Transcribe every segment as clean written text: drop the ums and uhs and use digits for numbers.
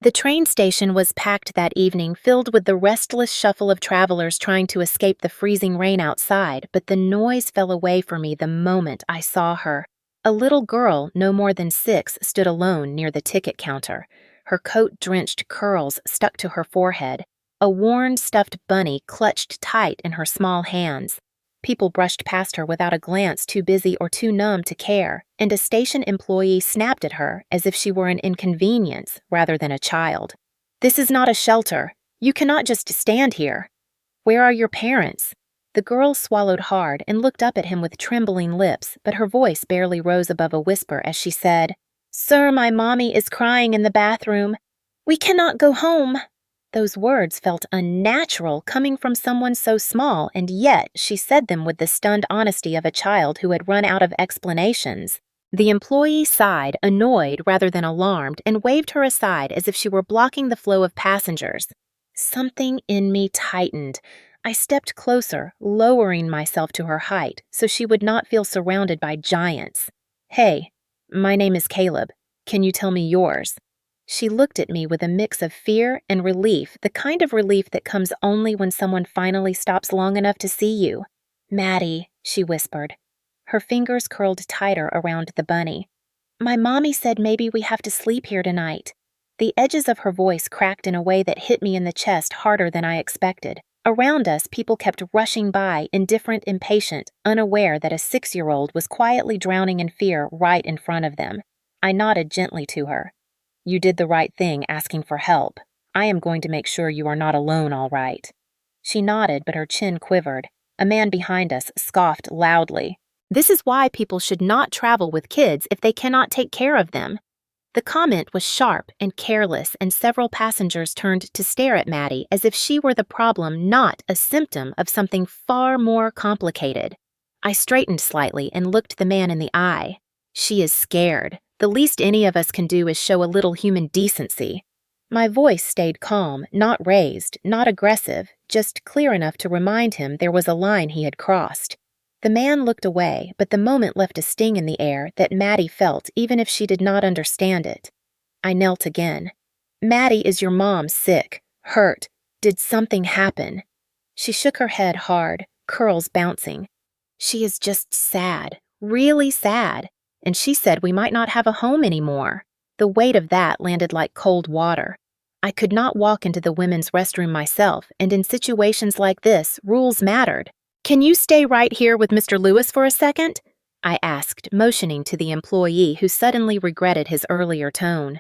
The train station was packed that evening, filled with the restless shuffle of travelers trying to escape the freezing rain outside, but the noise fell away for me the moment I saw her. A little girl, no more than 6, stood alone near the ticket counter. Her coat-drenched curls stuck to her forehead. A worn stuffed bunny clutched tight in her small hands. People brushed past her without a glance, too busy or too numb to care, and a station employee snapped at her as if she were an inconvenience rather than a child. "This is not a shelter. You cannot just stand here. Where are your parents?" The girl swallowed hard and looked up at him with trembling lips, but her voice barely rose above a whisper as she said, "Sir, my mommy is crying in the bathroom. We cannot go home." Those words felt unnatural coming from someone so small, and yet she said them with the stunned honesty of a child who had run out of explanations. The employee sighed, annoyed rather than alarmed, and waved her aside as if she were blocking the flow of passengers. Something in me tightened. I stepped closer, lowering myself to her height so she would not feel surrounded by giants. "Hey, my name is Caleb. Can you tell me yours?" She looked at me with a mix of fear and relief, the kind of relief that comes only when someone finally stops long enough to see you. "Maddie," she whispered. Her fingers curled tighter around the bunny. "My mommy said maybe we have to sleep here tonight." The edges of her voice cracked in a way that hit me in the chest harder than I expected. Around us, people kept rushing by, indifferent, impatient, unaware that a 6-year-old was quietly drowning in fear right in front of them. I nodded gently to her. "You did the right thing asking for help. I am going to make sure you are not alone, all right." She nodded, but her chin quivered. A man behind us scoffed loudly. "This is why people should not travel with kids if they cannot take care of them." The comment was sharp and careless, and several passengers turned to stare at Maddie as if she were the problem, not a symptom of something far more complicated. I straightened slightly and looked the man in the eye. "She is scared. The least any of us can do is show a little human decency." My voice stayed calm, not raised, not aggressive, just clear enough to remind him there was a line he had crossed. The man looked away, but the moment left a sting in the air that Maddie felt even if she did not understand it. I knelt again. "Maddie, is your mom sick? Hurt? Did something happen?" She shook her head hard, curls bouncing. "She is just sad, really sad. And she said we might not have a home anymore." The weight of that landed like cold water. I could not walk into the women's restroom myself, and in situations like this, rules mattered. "Can you stay right here with Mr. Lewis for a second?" I asked, motioning to the employee who suddenly regretted his earlier tone.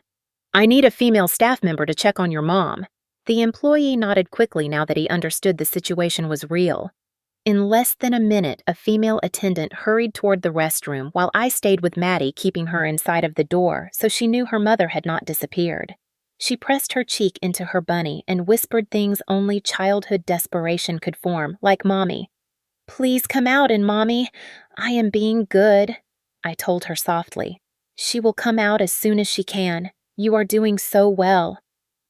"I need a female staff member to check on your mom." The employee nodded quickly now that he understood the situation was real. In less than a minute, a female attendant hurried toward the restroom while I stayed with Maddie, keeping her inside of the door so she knew her mother had not disappeared. She pressed her cheek into her bunny and whispered things only childhood desperation could form, like Mommy. "Please come out and Mommy. I am being good," I told her softly. "She will come out as soon as she can. You are doing so well."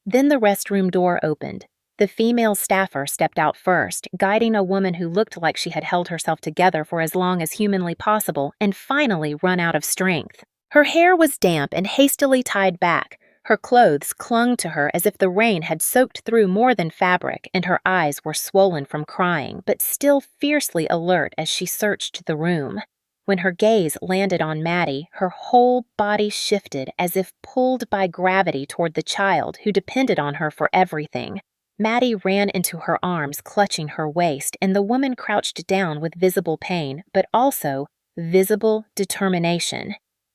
Then the restroom door opened. The female staffer stepped out first, guiding a woman who looked like she had held herself together for as long as humanly possible and finally run out of strength. Her hair was damp and hastily tied back. Her clothes clung to her as if the rain had soaked through more than fabric, and her eyes were swollen from crying, but still fiercely alert as she searched the room. When her gaze landed on Maddie, her whole body shifted as if pulled by gravity toward the child who depended on her for everything. Maddie ran into her arms, clutching her waist, and the woman crouched down with visible pain, but also visible determination.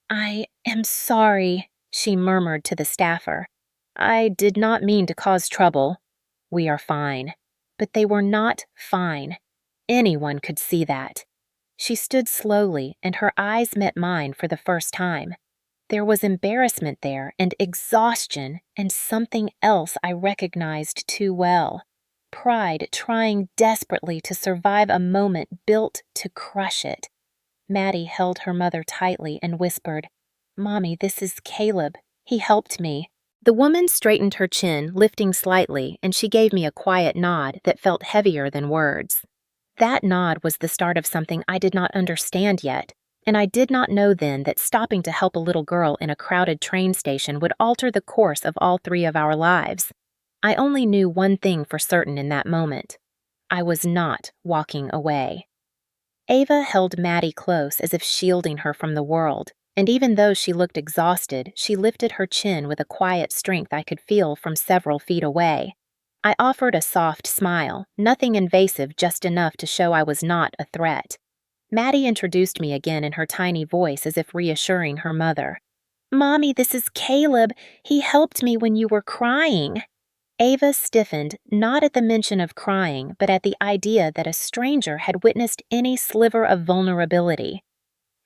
"I am sorry," she murmured to the staffer. "I did not mean to cause trouble." "We are fine." But they were not fine. Anyone could see that. She stood slowly, and her eyes met mine for the first time. There was embarrassment there, and exhaustion, and something else I recognized too well. Pride trying desperately to survive a moment built to crush it. Maddie held her mother tightly and whispered, "Mommy, this is Caleb. He helped me." The woman straightened her chin, lifting slightly, and she gave me a quiet nod that felt heavier than words. That nod was the start of something I did not understand yet, And I did not know then that stopping to help a little girl in a crowded train station would alter the course of all three of our lives. I only knew one thing for certain in that moment. I was not walking away. Ava held Maddie close as if shielding her from the world, and even though she looked exhausted, she lifted her chin with a quiet strength I could feel from several feet away. I offered a soft smile, nothing invasive, just enough to show I was not a threat. Maddie introduced me again in her tiny voice as if reassuring her mother. "Mommy, this is Caleb. He helped me when you were crying." Ava stiffened, not at the mention of crying, but at the idea that a stranger had witnessed any sliver of vulnerability.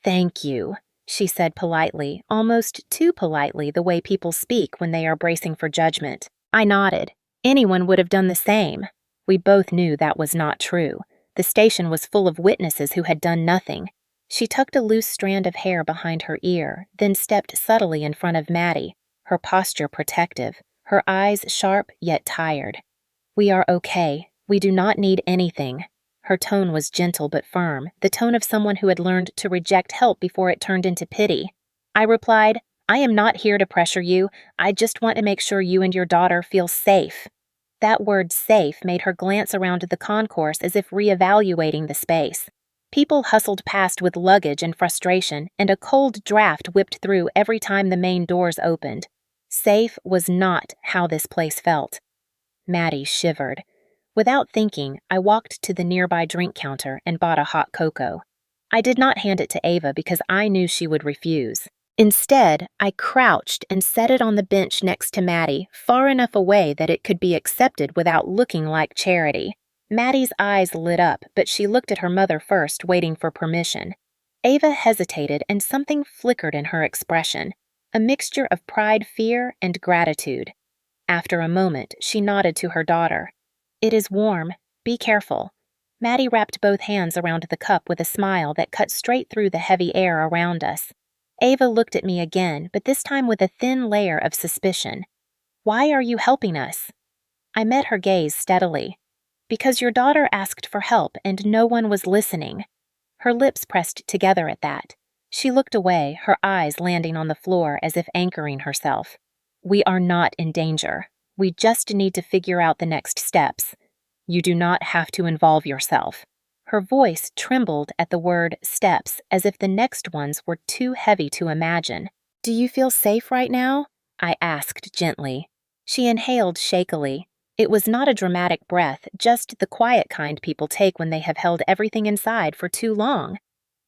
"Thank you," she said politely, almost too politely the way people speak when they are bracing for judgment. I nodded. Anyone would have done the same. We both knew that was not true. The station was full of witnesses who had done nothing. She tucked a loose strand of hair behind her ear, then stepped subtly in front of Maddie, her posture protective, her eyes sharp yet tired. "We are okay. We do not need anything." Her tone was gentle but firm, the tone of someone who had learned to reject help before it turned into pity. I replied, "I am not here to pressure you. I just want to make sure you and your daughter feel safe." That word "safe" made her glance around the concourse as if reevaluating the space. People hustled past with luggage and frustration, and a cold draft whipped through every time the main doors opened. Safe was not how this place felt. Maddie shivered. Without thinking, I walked to the nearby drink counter and bought a hot cocoa. I did not hand it to Ava because I knew she would refuse. Instead, I crouched and set it on the bench next to Maddie, far enough away that it could be accepted without looking like charity. Maddie's eyes lit up, but she looked at her mother first, waiting for permission. Ava hesitated, and something flickered in her expression, a mixture of pride, fear, and gratitude. After a moment, she nodded to her daughter. "It is warm. Be careful." Maddie wrapped both hands around the cup with a smile that cut straight through the heavy air around us. Ava looked at me again, but this time with a thin layer of suspicion. "Why are you helping us?" I met her gaze steadily. "Because your daughter asked for help and no one was listening." Her lips pressed together at that. She looked away, her eyes landing on the floor as if anchoring herself. "We are not in danger. We just need to figure out the next steps. You do not have to involve yourself." Her voice trembled at the word "steps" as if the next ones were too heavy to imagine. "Do you feel safe right now?" I asked gently. She inhaled shakily. It was not a dramatic breath, just the quiet kind people take when they have held everything inside for too long.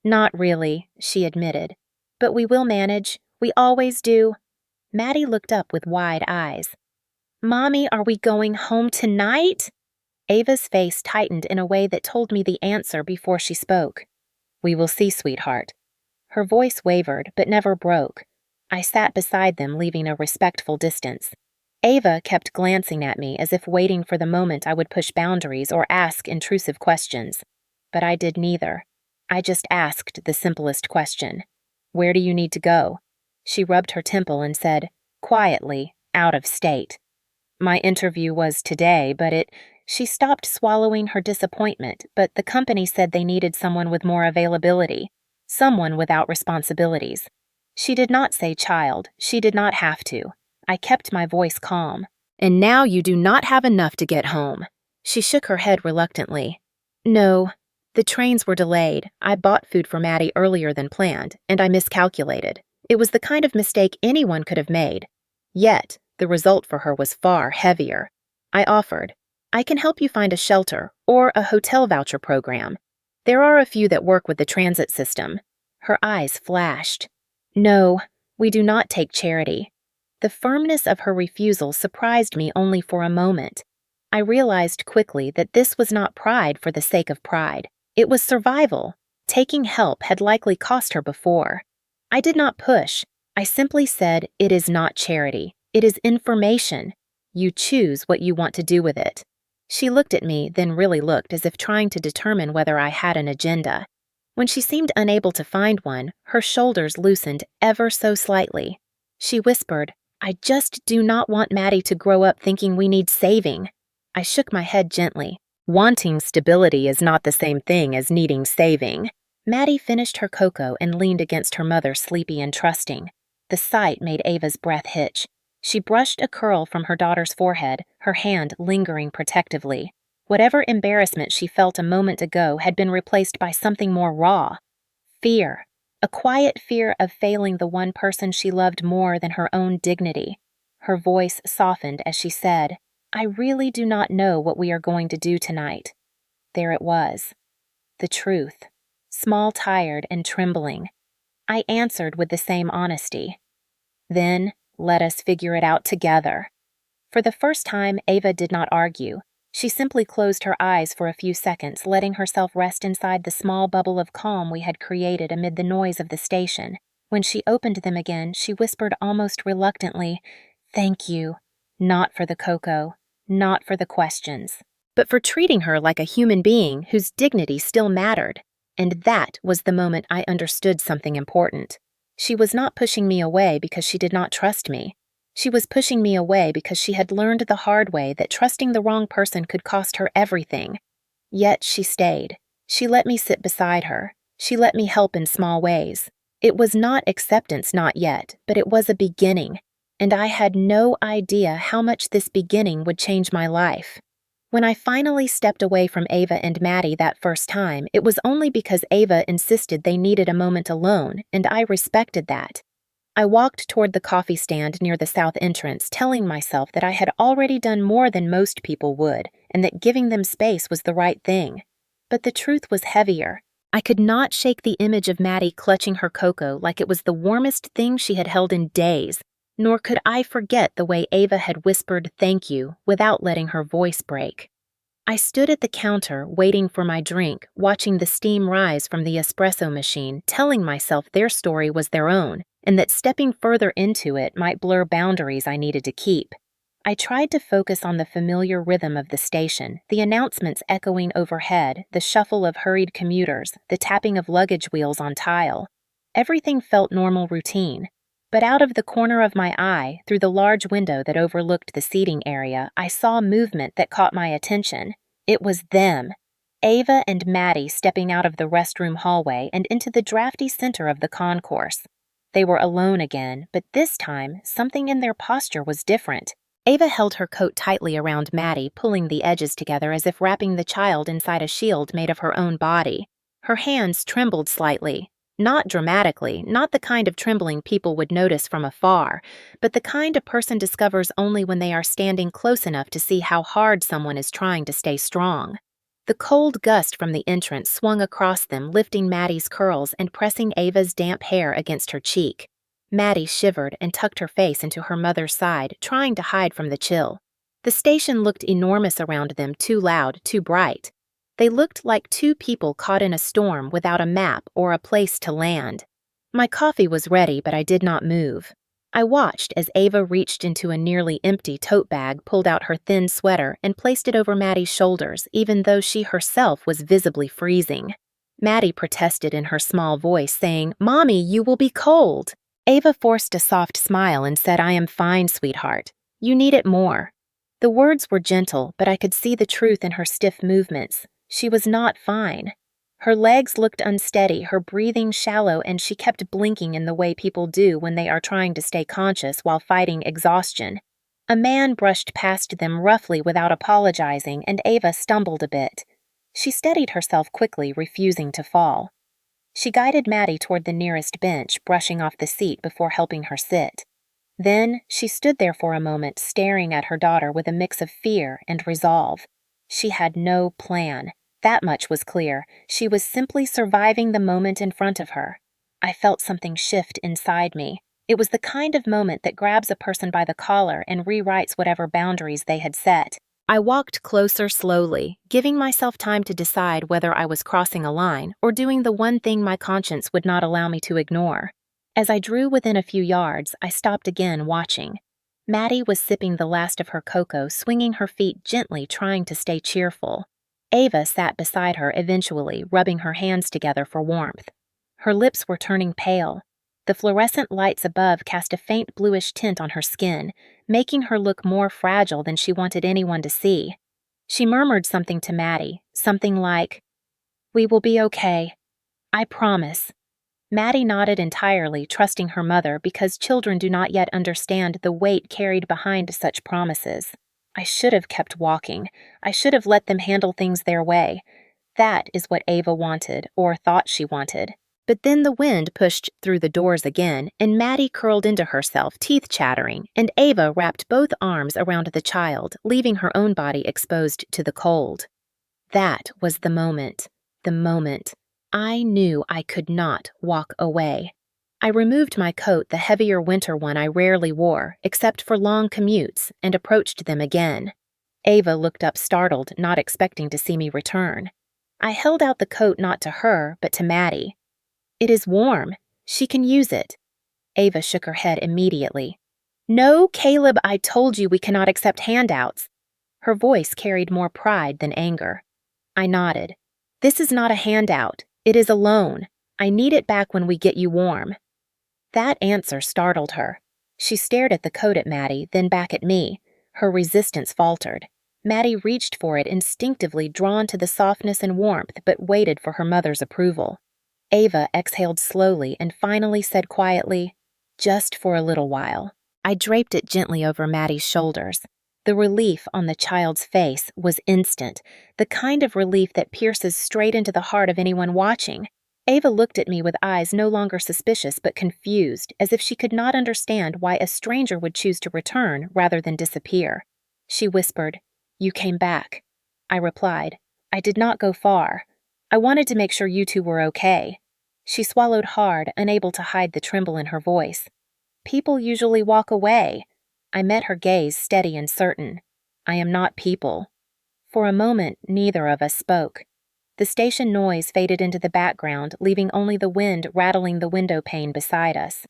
"Not really," she admitted. "But we will manage. We always do." Maddie looked up with wide eyes. "Mommy, are we going home tonight?" Ava's face tightened in a way that told me the answer before she spoke. "We will see, sweetheart." Her voice wavered, but never broke. I sat beside them, leaving a respectful distance. Ava kept glancing at me as if waiting for the moment I would push boundaries or ask intrusive questions. But I did neither. I just asked the simplest question. "Where do you need to go?" She rubbed her temple and said, quietly, "Out of state." "My interview was today, but She stopped swallowing her disappointment, but the company said they needed someone with more availability, someone without responsibilities. She did not say child. She did not have to. I kept my voice calm. "And now you do not have enough to get home." She shook her head reluctantly. "No. The trains were delayed. I bought food for Maddie earlier than planned, and I miscalculated. It was the kind of mistake anyone could have made. Yet, the result for her was far heavier." I offered, "I can help you find a shelter or a hotel voucher program. There are a few that work with the transit system." Her eyes flashed. "No, we do not take charity." The firmness of her refusal surprised me only for a moment. I realized quickly that this was not pride for the sake of pride. It was survival. Taking help had likely cost her before. I did not push. I simply said, "It is not charity. It is information. You choose what you want to do with it." She looked at me, then really looked as if trying to determine whether I had an agenda. When she seemed unable to find one, her shoulders loosened ever so slightly. She whispered, "I just do not want Maddie to grow up thinking we need saving." I shook my head gently. "Wanting stability is not the same thing as needing saving." Maddie finished her cocoa and leaned against her mother, sleepy and trusting. The sight made Ava's breath hitch. She brushed a curl from her daughter's forehead, her hand lingering protectively. Whatever embarrassment she felt a moment ago had been replaced by something more raw. Fear. A quiet fear of failing the one person she loved more than her own dignity. Her voice softened as she said, "I really do not know what we are going to do tonight." There it was. The truth. Small, tired, and trembling. I answered with the same honesty. "Then, let us figure it out together." For the first time, Ava did not argue. She simply closed her eyes for a few seconds, letting herself rest inside the small bubble of calm we had created amid the noise of the station. When she opened them again, she whispered almost reluctantly, "Thank you. Not for the cocoa, not for the questions, but for treating her like a human being whose dignity still mattered." And that was the moment I understood something important. She was not pushing me away because she did not trust me. She was pushing me away because she had learned the hard way that trusting the wrong person could cost her everything. Yet she stayed. She let me sit beside her. She let me help in small ways. It was not acceptance, not yet, but it was a beginning, and I had no idea how much this beginning would change my life. When I finally stepped away from Ava and Maddie that first time, it was only because Ava insisted they needed a moment alone, and I respected that. I walked toward the coffee stand near the south entrance, telling myself that I had already done more than most people would, and that giving them space was the right thing. But the truth was heavier. I could not shake the image of Maddie clutching her cocoa like it was the warmest thing she had held in days, nor could I forget the way Ava had whispered "thank you" without letting her voice break. I stood at the counter, waiting for my drink, watching the steam rise from the espresso machine, telling myself their story was their own, and that stepping further into it might blur boundaries I needed to keep. I tried to focus on the familiar rhythm of the station, the announcements echoing overhead, the shuffle of hurried commuters, the tapping of luggage wheels on tile. Everything felt normal routine. But out of the corner of my eye, through the large window that overlooked the seating area, I saw movement that caught my attention. It was them. Ava and Maddie stepping out of the restroom hallway and into the drafty center of the concourse. They were alone again, but this time, something in their posture was different. Ava held her coat tightly around Maddie, pulling the edges together as if wrapping the child inside a shield made of her own body. Her hands trembled slightly. Not dramatically, not the kind of trembling people would notice from afar, but the kind a person discovers only when they are standing close enough to see how hard someone is trying to stay strong. The cold gust from the entrance swung across them, lifting Maddie's curls and pressing Ava's damp hair against her cheek. Maddie shivered and tucked her face into her mother's side, trying to hide from the chill. The station looked enormous around them, too loud, too bright. They looked like two people caught in a storm without a map or a place to land. My coffee was ready, but I did not move. I watched as Ava reached into a nearly empty tote bag, pulled out her thin sweater, and placed it over Maddie's shoulders, even though she herself was visibly freezing. Maddie protested in her small voice, saying, "Mommy, you will be cold." Ava forced a soft smile and said, "I am fine, sweetheart. You need it more." The words were gentle, but I could see the truth in her stiff movements. She was not fine. Her legs looked unsteady, her breathing shallow, and she kept blinking in the way people do when they are trying to stay conscious while fighting exhaustion. A man brushed past them roughly without apologizing, and Ava stumbled a bit. She steadied herself quickly, refusing to fall. She guided Maddie toward the nearest bench, brushing off the seat before helping her sit. Then she stood there for a moment, staring at her daughter with a mix of fear and resolve. She had no plan. That much was clear. She was simply surviving the moment in front of her. I felt something shift inside me. It was the kind of moment that grabs a person by the collar and rewrites whatever boundaries they had set. I walked closer slowly, giving myself time to decide whether I was crossing a line or doing the one thing my conscience would not allow me to ignore. As I drew within a few yards, I stopped again, watching. Maddie was sipping the last of her cocoa, swinging her feet gently, trying to stay cheerful. Ava sat beside her eventually, rubbing her hands together for warmth. Her lips were turning pale. The fluorescent lights above cast a faint bluish tint on her skin, making her look more fragile than she wanted anyone to see. She murmured something to Maddie, something like, "We will be okay." I promise. Maddie nodded entirely, trusting her mother because children do not yet understand the weight carried behind such promises. I should have kept walking. I should have let them handle things their way. That is what Ava wanted, or thought she wanted. But then the wind pushed through the doors again, and Maddie curled into herself, teeth chattering, and Ava wrapped both arms around the child, leaving her own body exposed to the cold. That was the moment. The moment. I knew I could not walk away. I removed my coat, the heavier winter one I rarely wore, except for long commutes, and approached them again. Ava looked up startled, not expecting to see me return. I held out the coat not to her, but to Maddie. It is warm. She can use it. Ava shook her head immediately. No, Caleb, I told you we cannot accept handouts. Her voice carried more pride than anger. I nodded. This is not a handout. It is a loan. I need it back when we get you warm. That answer startled her. She stared at the coat at Maddie, then back at me. Her resistance faltered. Maddie reached for it instinctively, drawn to the softness and warmth, but waited for her mother's approval. Ava exhaled slowly and finally said quietly, "Just for a little while." I draped it gently over Maddie's shoulders. The relief on the child's face was instant, the kind of relief that pierces straight into the heart of anyone watching. Ava looked at me with eyes no longer suspicious but confused, as if she could not understand why a stranger would choose to return rather than disappear. She whispered, "You came back." I replied, "I did not go far. I wanted to make sure you two were okay." She swallowed hard, unable to hide the tremble in her voice. "People usually walk away." I met her gaze steady and certain. "I am not people." For a moment, neither of us spoke. The station noise faded into the background, leaving only the wind rattling the window pane beside us.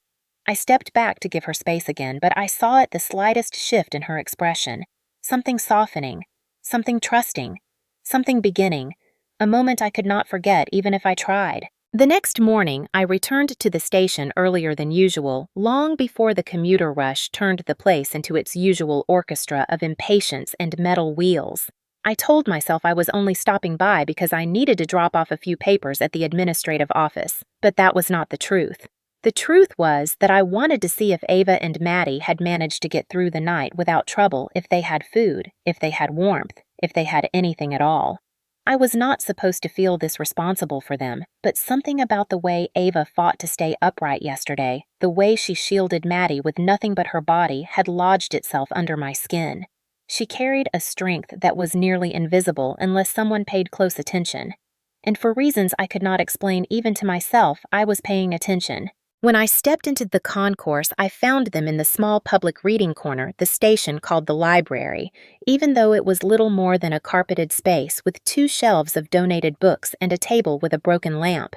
I stepped back to give her space again, but I saw at the slightest shift in her expression. Something softening, something trusting, something beginning, a moment I could not forget even if I tried. The next morning, I returned to the station earlier than usual, long before the commuter rush turned the place into its usual orchestra of impatience and metal wheels. I told myself I was only stopping by because I needed to drop off a few papers at the administrative office, but that was not the truth. The truth was that I wanted to see if Ava and Maddie had managed to get through the night without trouble, if they had food, if they had warmth, if they had anything at all. I was not supposed to feel this responsible for them, but something about the way Ava fought to stay upright yesterday, the way she shielded Maddie with nothing but her body, had lodged itself under my skin. She carried a strength that was nearly invisible unless someone paid close attention. And for reasons I could not explain even to myself, I was paying attention. When I stepped into the concourse, I found them in the small public reading corner the station called the library, even though it was little more than a carpeted space with 2 shelves of donated books and a table with a broken lamp.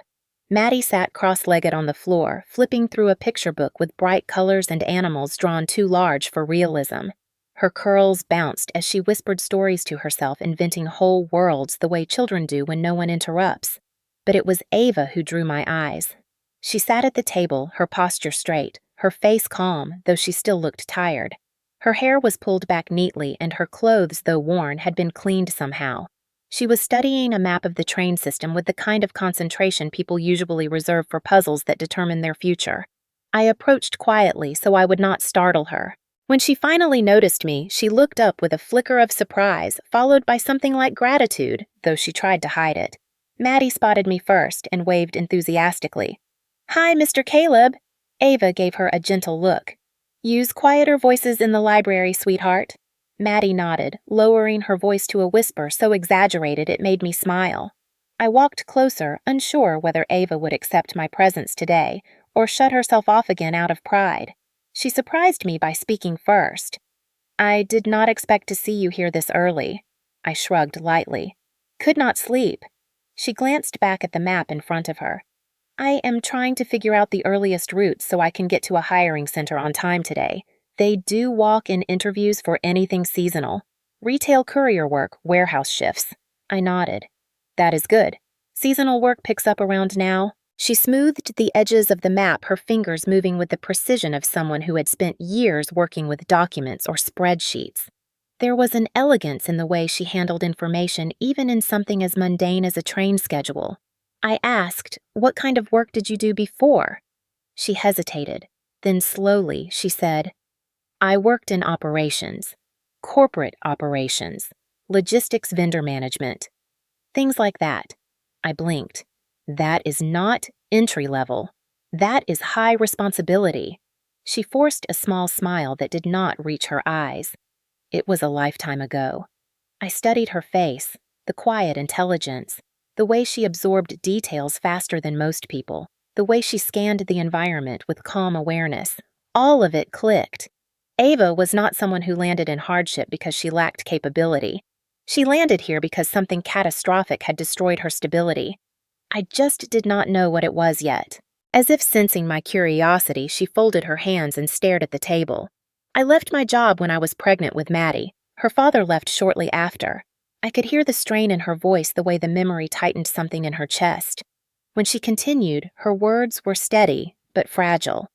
Maddie sat cross-legged on the floor, flipping through a picture book with bright colors and animals drawn too large for realism. Her curls bounced as she whispered stories to herself, inventing whole worlds the way children do when no one interrupts. But it was Ava who drew my eyes. She sat at the table, her posture straight, her face calm, though she still looked tired. Her hair was pulled back neatly, and her clothes, though worn, had been cleaned somehow. She was studying a map of the train system with the kind of concentration people usually reserve for puzzles that determine their future. I approached quietly so I would not startle her. When she finally noticed me, she looked up with a flicker of surprise, followed by something like gratitude, though she tried to hide it. Maddie spotted me first and waved enthusiastically. "Hi, Mr. Caleb." Ava gave her a gentle look. "Use quieter voices in the library, sweetheart." Maddie nodded, lowering her voice to a whisper so exaggerated it made me smile. I walked closer, unsure whether Ava would accept my presence today, or shut herself off again out of pride. She surprised me by speaking first. "I did not expect to see you here this early." I shrugged lightly. "Could not sleep." She glanced back at the map in front of her. "I am trying to figure out the earliest routes so I can get to a hiring center on time today. They do walk-in interviews for anything seasonal. Retail courier work, warehouse shifts." I nodded. "That is good. Seasonal work picks up around now." She smoothed the edges of the map, her fingers moving with the precision of someone who had spent years working with documents or spreadsheets. There was an elegance in the way she handled information, even in something as mundane as a train schedule. I asked, "What kind of work did you do before?" She hesitated. Then slowly she said, "I worked in operations, corporate operations, logistics vendor management, things like that." I blinked. That is not entry level. That is high responsibility. She forced a small smile that did not reach her eyes. It was a lifetime ago. I studied her face, the quiet intelligence, the way she absorbed details faster than most people, the way she scanned the environment with calm awareness. All of it clicked. Ava was not someone who landed in hardship because she lacked capability. She landed here because something catastrophic had destroyed her stability. I just did not know what it was yet. As if sensing my curiosity, she folded her hands and stared at the table. "I left my job when I was pregnant with Maddie. Her father left shortly after." I could hear the strain in her voice, the way the memory tightened something in her chest. When she continued, her words were steady, but fragile.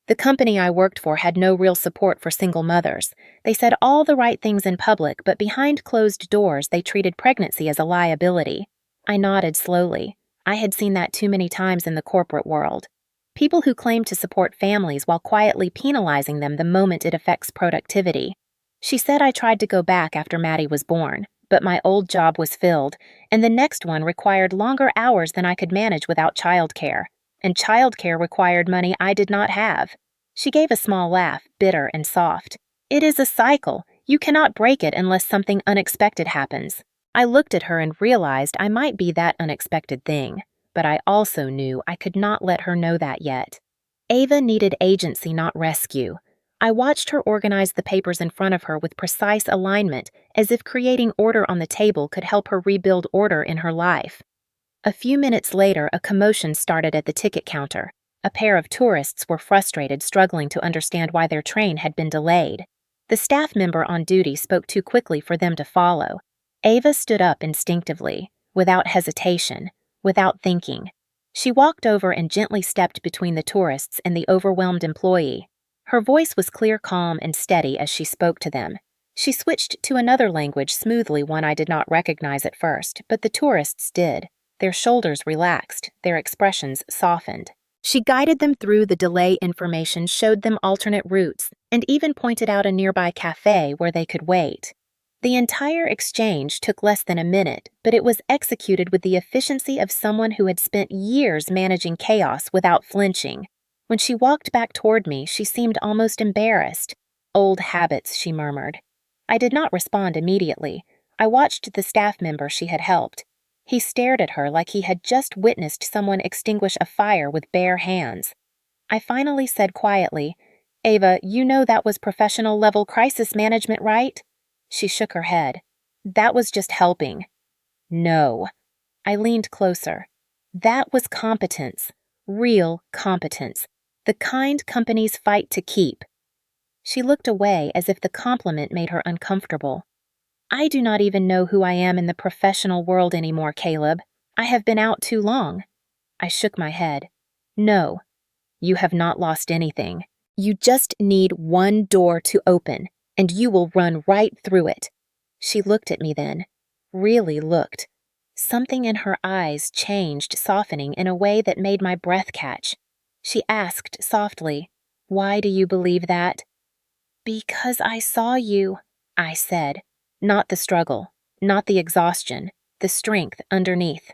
"The company I worked for had no real support for single mothers. They said all the right things in public, but behind closed doors they treated pregnancy as a liability." I nodded slowly. I had seen that too many times in the corporate world. People who claim to support families while quietly penalizing them the moment it affects productivity. She said I tried to go back after Maddie was born, but my old job was filled, and the next one required longer hours than I could manage without childcare. And childcare required money I did not have. She gave a small laugh, bitter and soft. "It is a cycle. You cannot break it unless something unexpected happens." I looked at her and realized I might be that unexpected thing, but I also knew I could not let her know that yet. Ava needed agency, not rescue. I watched her organize the papers in front of her with precise alignment, as if creating order on the table could help her rebuild order in her life. A few minutes later, a commotion started at the ticket counter. A pair of tourists were frustrated, struggling to understand why their train had been delayed. The staff member on duty spoke too quickly for them to follow. Ava stood up instinctively, without hesitation, without thinking. She walked over and gently stepped between the tourists and the overwhelmed employee. Her voice was clear, calm, and steady as she spoke to them. She switched to another language smoothly, one I did not recognize at first, but the tourists did. Their shoulders relaxed, their expressions softened. She guided them through the delay information, showed them alternate routes, and even pointed out a nearby cafe where they could wait. The entire exchange took less than a minute, but it was executed with the efficiency of someone who had spent years managing chaos without flinching. When she walked back toward me, she seemed almost embarrassed. "Old habits," she murmured. I did not respond immediately. I watched the staff member she had helped. He stared at her like he had just witnessed someone extinguish a fire with bare hands. I finally said quietly, "Ava, you know that was professional-level crisis management, right?" She shook her head. "That was just helping." "No." I leaned closer. "That was competence. Real competence. The kind companies fight to keep." She looked away as if the compliment made her uncomfortable. "I do not even know who I am in the professional world anymore, Caleb. I have been out too long." I shook my head. "No, you have not lost anything. You just need one door to open, and you will run right through it." She looked at me then. Really looked. Something in her eyes changed, softening in a way that made my breath catch. She asked softly, "Why do you believe that?" "Because I saw you," I said. Not the struggle, not the exhaustion, the strength underneath.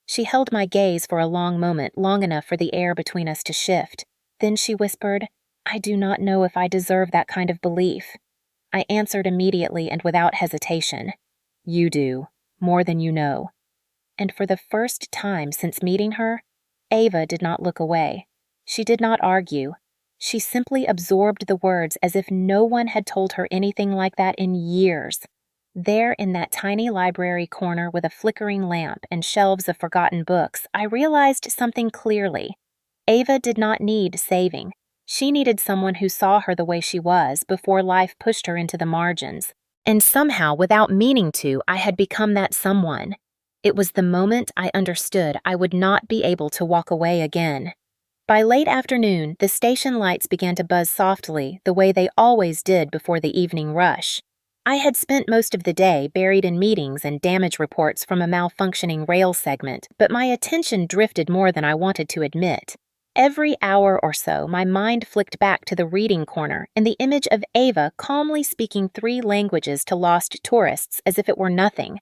She held my gaze for a long moment, long enough for the air between us to shift. Then she whispered, "I do not know if I deserve that kind of belief." I answered immediately and without hesitation. "You do, more than you know." And for the first time since meeting her, Ava did not look away. She did not argue. She simply absorbed the words as if no one had told her anything like that in years. There in that tiny library corner with a flickering lamp and shelves of forgotten books, I realized something clearly. Ava did not need saving. She needed someone who saw her the way she was before life pushed her into the margins. And somehow, without meaning to, I had become that someone. It was the moment I understood I would not be able to walk away again. By late afternoon, the station lights began to buzz softly, the way they always did before the evening rush. I had spent most of the day buried in meetings and damage reports from a malfunctioning rail segment, but my attention drifted more than I wanted to admit. Every hour or so, my mind flicked back to the reading corner and the image of Ava calmly speaking 3 languages to lost tourists as if it were nothing.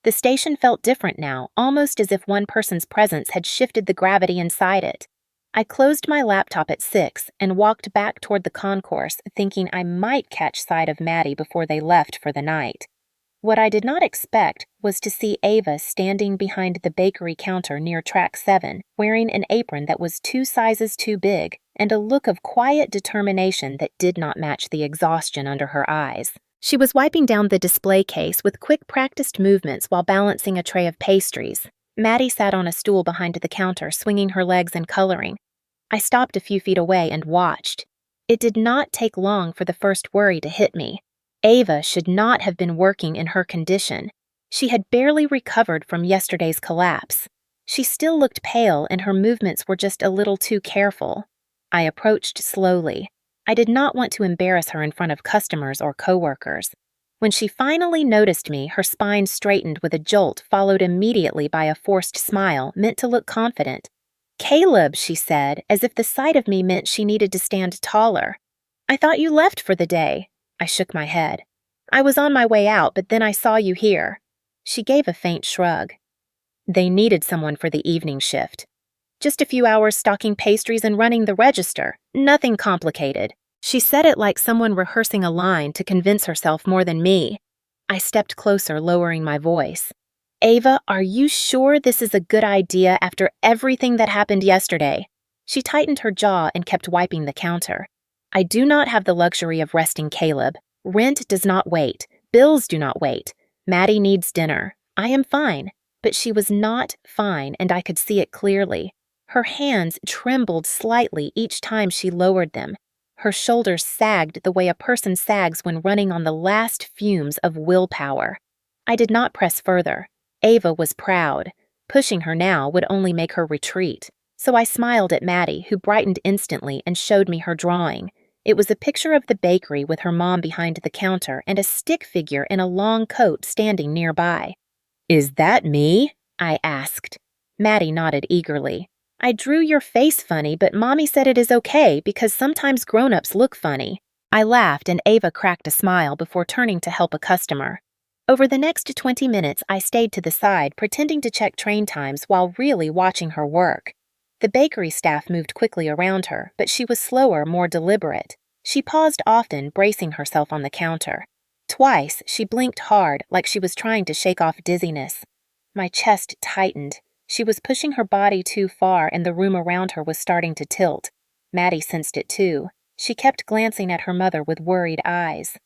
The station felt different now, almost as if one person's presence had shifted the gravity inside it. I closed my laptop at 6 and walked back toward the concourse, thinking I might catch sight of Maddie before they left for the night. What I did not expect was to see Ava standing behind the bakery counter near track 7, wearing an apron that was 2 sizes too big and a look of quiet determination that did not match the exhaustion under her eyes. She was wiping down the display case with quick practiced movements while balancing a tray of pastries. Maddie sat on a stool behind the counter, swinging her legs and coloring. I stopped a few feet away and watched. It did not take long for the first worry to hit me. Ava should not have been working in her condition. She had barely recovered from yesterday's collapse. She still looked pale and her movements were just a little too careful. I approached slowly. I did not want to embarrass her in front of customers or coworkers. When she finally noticed me, her spine straightened with a jolt, followed immediately by a forced smile meant to look confident. "Caleb," she said, as if the sight of me meant she needed to stand taller. "I thought you left for the day." I shook my head. "I was on my way out, but then I saw you here." She gave a faint shrug. "They needed someone for the evening shift. Just a few hours stocking pastries and running the register. Nothing complicated." She said it like someone rehearsing a line to convince herself more than me. I stepped closer, lowering my voice. "Ava, are you sure this is a good idea after everything that happened yesterday?" She tightened her jaw and kept wiping the counter. "I do not have the luxury of resting Caleb. Rent does not wait. Bills do not wait. Maddie needs dinner. I am fine." But she was not fine, and I could see it clearly. Her hands trembled slightly each time she lowered them. Her shoulders sagged the way a person sags when running on the last fumes of willpower. I did not press further. Ava was proud. Pushing her now would only make her retreat. So I smiled at Maddie, who brightened instantly and showed me her drawing. It was a picture of the bakery with her mom behind the counter and a stick figure in a long coat standing nearby. "Is that me?" I asked. Maddie nodded eagerly. "I drew your face funny, but Mommy said it is okay because sometimes grown-ups look funny." I laughed and Ava cracked a smile before turning to help a customer. Over the next 20 minutes, I stayed to the side, pretending to check train times while really watching her work. The bakery staff moved quickly around her, but she was slower, more deliberate. She paused often, bracing herself on the counter. Twice, she blinked hard, like she was trying to shake off dizziness. My chest tightened. She was pushing her body too far, and the room around her was starting to tilt. Maddie sensed it too. She kept glancing at her mother with worried eyes.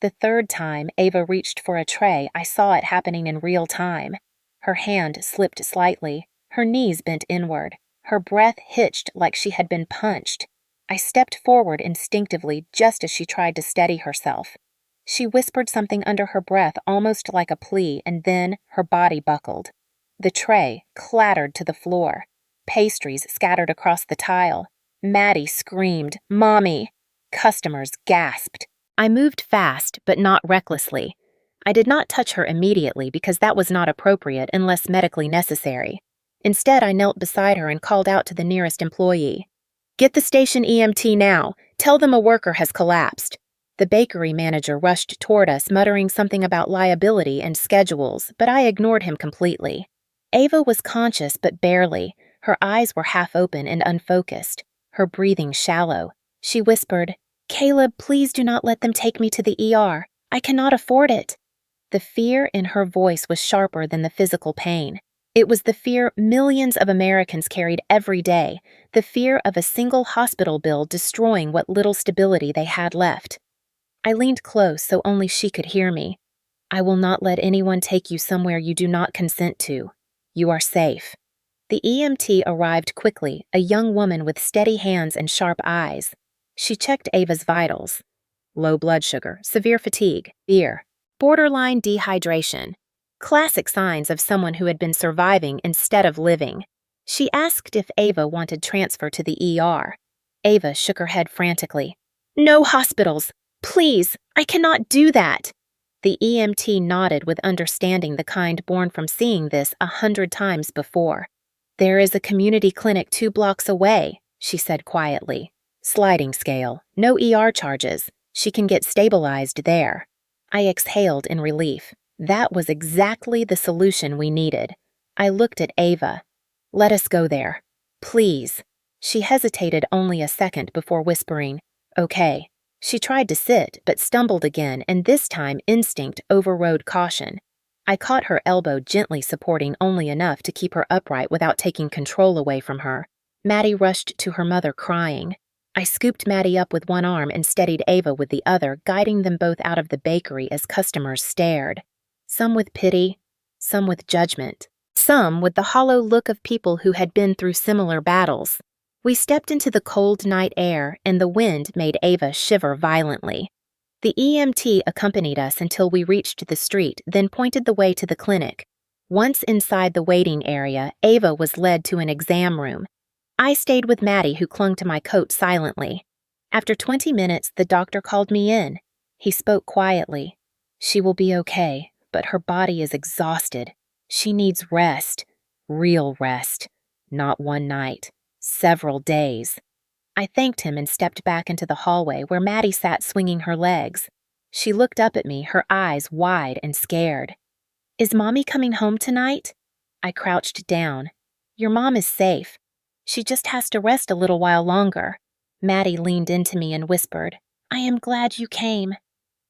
The third time Ava reached for a tray, I saw it happening in real time. Her hand slipped slightly. Her knees bent inward. Her breath hitched like she had been punched. I stepped forward instinctively just as she tried to steady herself. She whispered something under her breath, almost like a plea, and then her body buckled. The tray clattered to the floor. Pastries scattered across the tile. Maddie screamed, "Mommy!" Customers gasped. I moved fast, but not recklessly. I did not touch her immediately because that was not appropriate unless medically necessary. Instead, I knelt beside her and called out to the nearest employee. "Get the station EMT now. Tell them a worker has collapsed." The bakery manager rushed toward us, muttering something about liability and schedules, but I ignored him completely. Ava was conscious, but barely. Her eyes were half open and unfocused, her breathing shallow. She whispered, "Caleb, please do not let them take me to the ER. I cannot afford it." The fear in her voice was sharper than the physical pain. It was the fear millions of Americans carried every day, the fear of a single hospital bill destroying what little stability they had left. I leaned close so only she could hear me. "I will not let anyone take you somewhere you do not consent to. You are safe." The EMT arrived quickly, a young woman with steady hands and sharp eyes. She checked Ava's vitals. Low blood sugar, severe fatigue, fear, borderline dehydration. Classic signs of someone who had been surviving instead of living. She asked if Ava wanted transfer to the ER. Ava shook her head frantically. "No hospitals! Please, I cannot do that!" The EMT nodded with understanding, the kind born from seeing this 100 times before. "There is a community clinic 2 blocks away," she said quietly. "Sliding scale, no ER charges. She can get stabilized there." I exhaled in relief. That was exactly the solution we needed. I looked at Ava. "Let us go there. Please." She hesitated only a second before whispering, "Okay." She tried to sit, but stumbled again, and this time instinct overrode caution. I caught her elbow, gently supporting only enough to keep her upright without taking control away from her. Maddie rushed to her mother, crying. I scooped Maddie up with one arm and steadied Ava with the other, guiding them both out of the bakery as customers stared. Some with pity, some with judgment, some with the hollow look of people who had been through similar battles. We stepped into the cold night air, and the wind made Ava shiver violently. The EMT accompanied us until we reached the street, then pointed the way to the clinic. Once inside the waiting area, Ava was led to an exam room. I stayed with Maddie, who clung to my coat silently. After 20 minutes, the doctor called me in. He spoke quietly. "She will be okay, but her body is exhausted. She needs rest. Real rest. Not one night. Several days." I thanked him and stepped back into the hallway where Maddie sat swinging her legs. She looked up at me, her eyes wide and scared. "Is Mommy coming home tonight?" I crouched down. "Your mom is safe. She just has to rest a little while longer." Maddie leaned into me and whispered, "I am glad you came."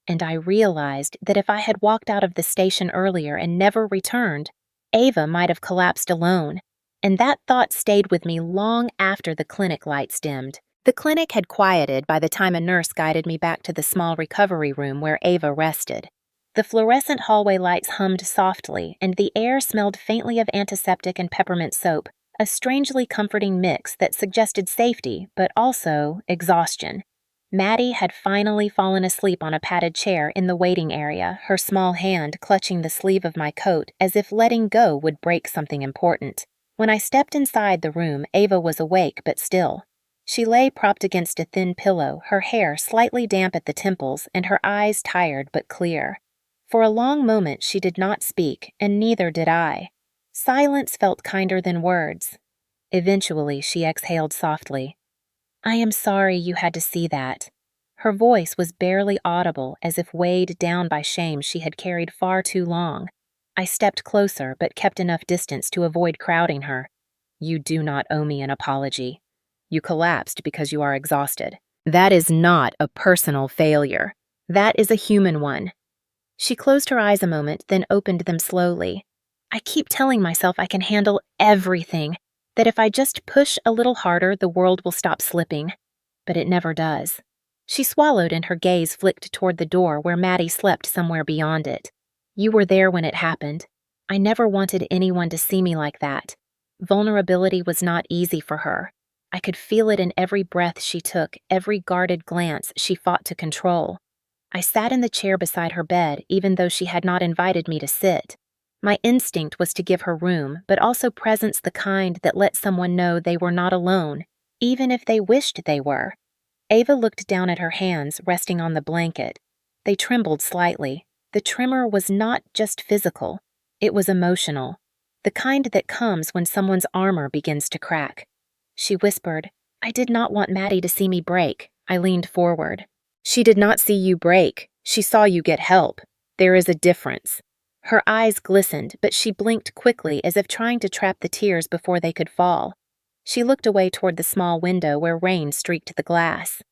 And I realized that if I had walked out of the station earlier and never returned, Ava might have collapsed alone. And that thought stayed with me long after the clinic lights dimmed. The clinic had quieted by the time a nurse guided me back to the small recovery room where Ava rested. The fluorescent hallway lights hummed softly, and the air smelled faintly of antiseptic and peppermint soap, a strangely comforting mix that suggested safety, but also exhaustion. Maddie had finally fallen asleep on a padded chair in the waiting area, her small hand clutching the sleeve of my coat as if letting go would break something important. When I stepped inside the room, Ava was awake but still. She lay propped against a thin pillow, her hair slightly damp at the temples and her eyes tired but clear. For a long moment she did not speak, and neither did I. Silence felt kinder than words. Eventually she exhaled softly. "I am sorry you had to see that." Her voice was barely audible, as if weighed down by shame she had carried far too long. I stepped closer, but kept enough distance to avoid crowding her. "You do not owe me an apology. You collapsed because you are exhausted. That is not a personal failure. That is a human one." She closed her eyes a moment, then opened them slowly. "I keep telling myself I can handle everything, that if I just push a little harder, the world will stop slipping. But it never does." She swallowed, and her gaze flicked toward the door where Maddie slept somewhere beyond it. "You were there when it happened. I never wanted anyone to see me like that." Vulnerability was not easy for her. I could feel it in every breath she took, every guarded glance she fought to control. I sat in the chair beside her bed, even though she had not invited me to sit. My instinct was to give her room, but also presence the kind that let someone know they were not alone, even if they wished they were. Ava looked down at her hands resting on the blanket. They trembled slightly. The tremor was not just physical. It was emotional, the kind that comes when someone's armor begins to crack. She whispered, "I did not want Maddie to see me break." I leaned forward. "She did not see you break. She saw you get help. There is a difference." Her eyes glistened, but she blinked quickly as if trying to trap the tears before they could fall. She looked away toward the small window where rain streaked the glass.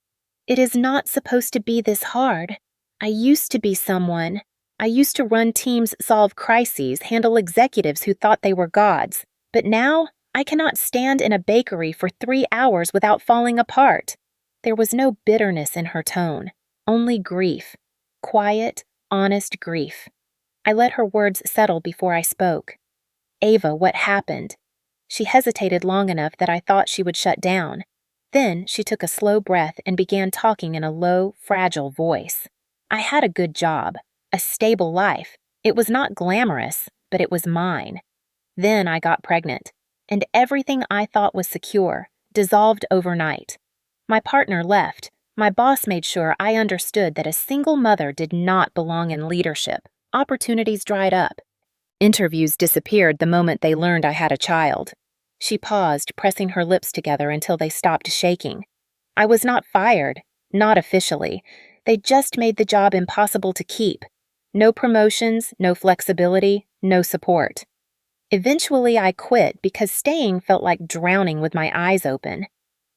"It is not supposed to be this hard. I used to be someone. I used to run teams, solve crises, handle executives who thought they were gods. But now, I cannot stand in a bakery for 3 hours without falling apart." There was no bitterness in her tone, only grief. Quiet, honest grief. I let her words settle before I spoke. "Ava, what happened?" She hesitated long enough that I thought she would shut down. Then she took a slow breath and began talking in a low, fragile voice. "I had a good job, a stable life. It was not glamorous, but it was mine. Then I got pregnant, and everything I thought was secure dissolved overnight. My partner left, My boss made sure I understood that a single mother did not belong in leadership. Opportunities dried up. Interviews disappeared the moment they learned I had a child. She paused, pressing her lips together until they stopped shaking. I was not fired, not officially. They just made the job impossible to keep. No promotions, no flexibility, no support. Eventually, I quit because staying felt like drowning with my eyes open.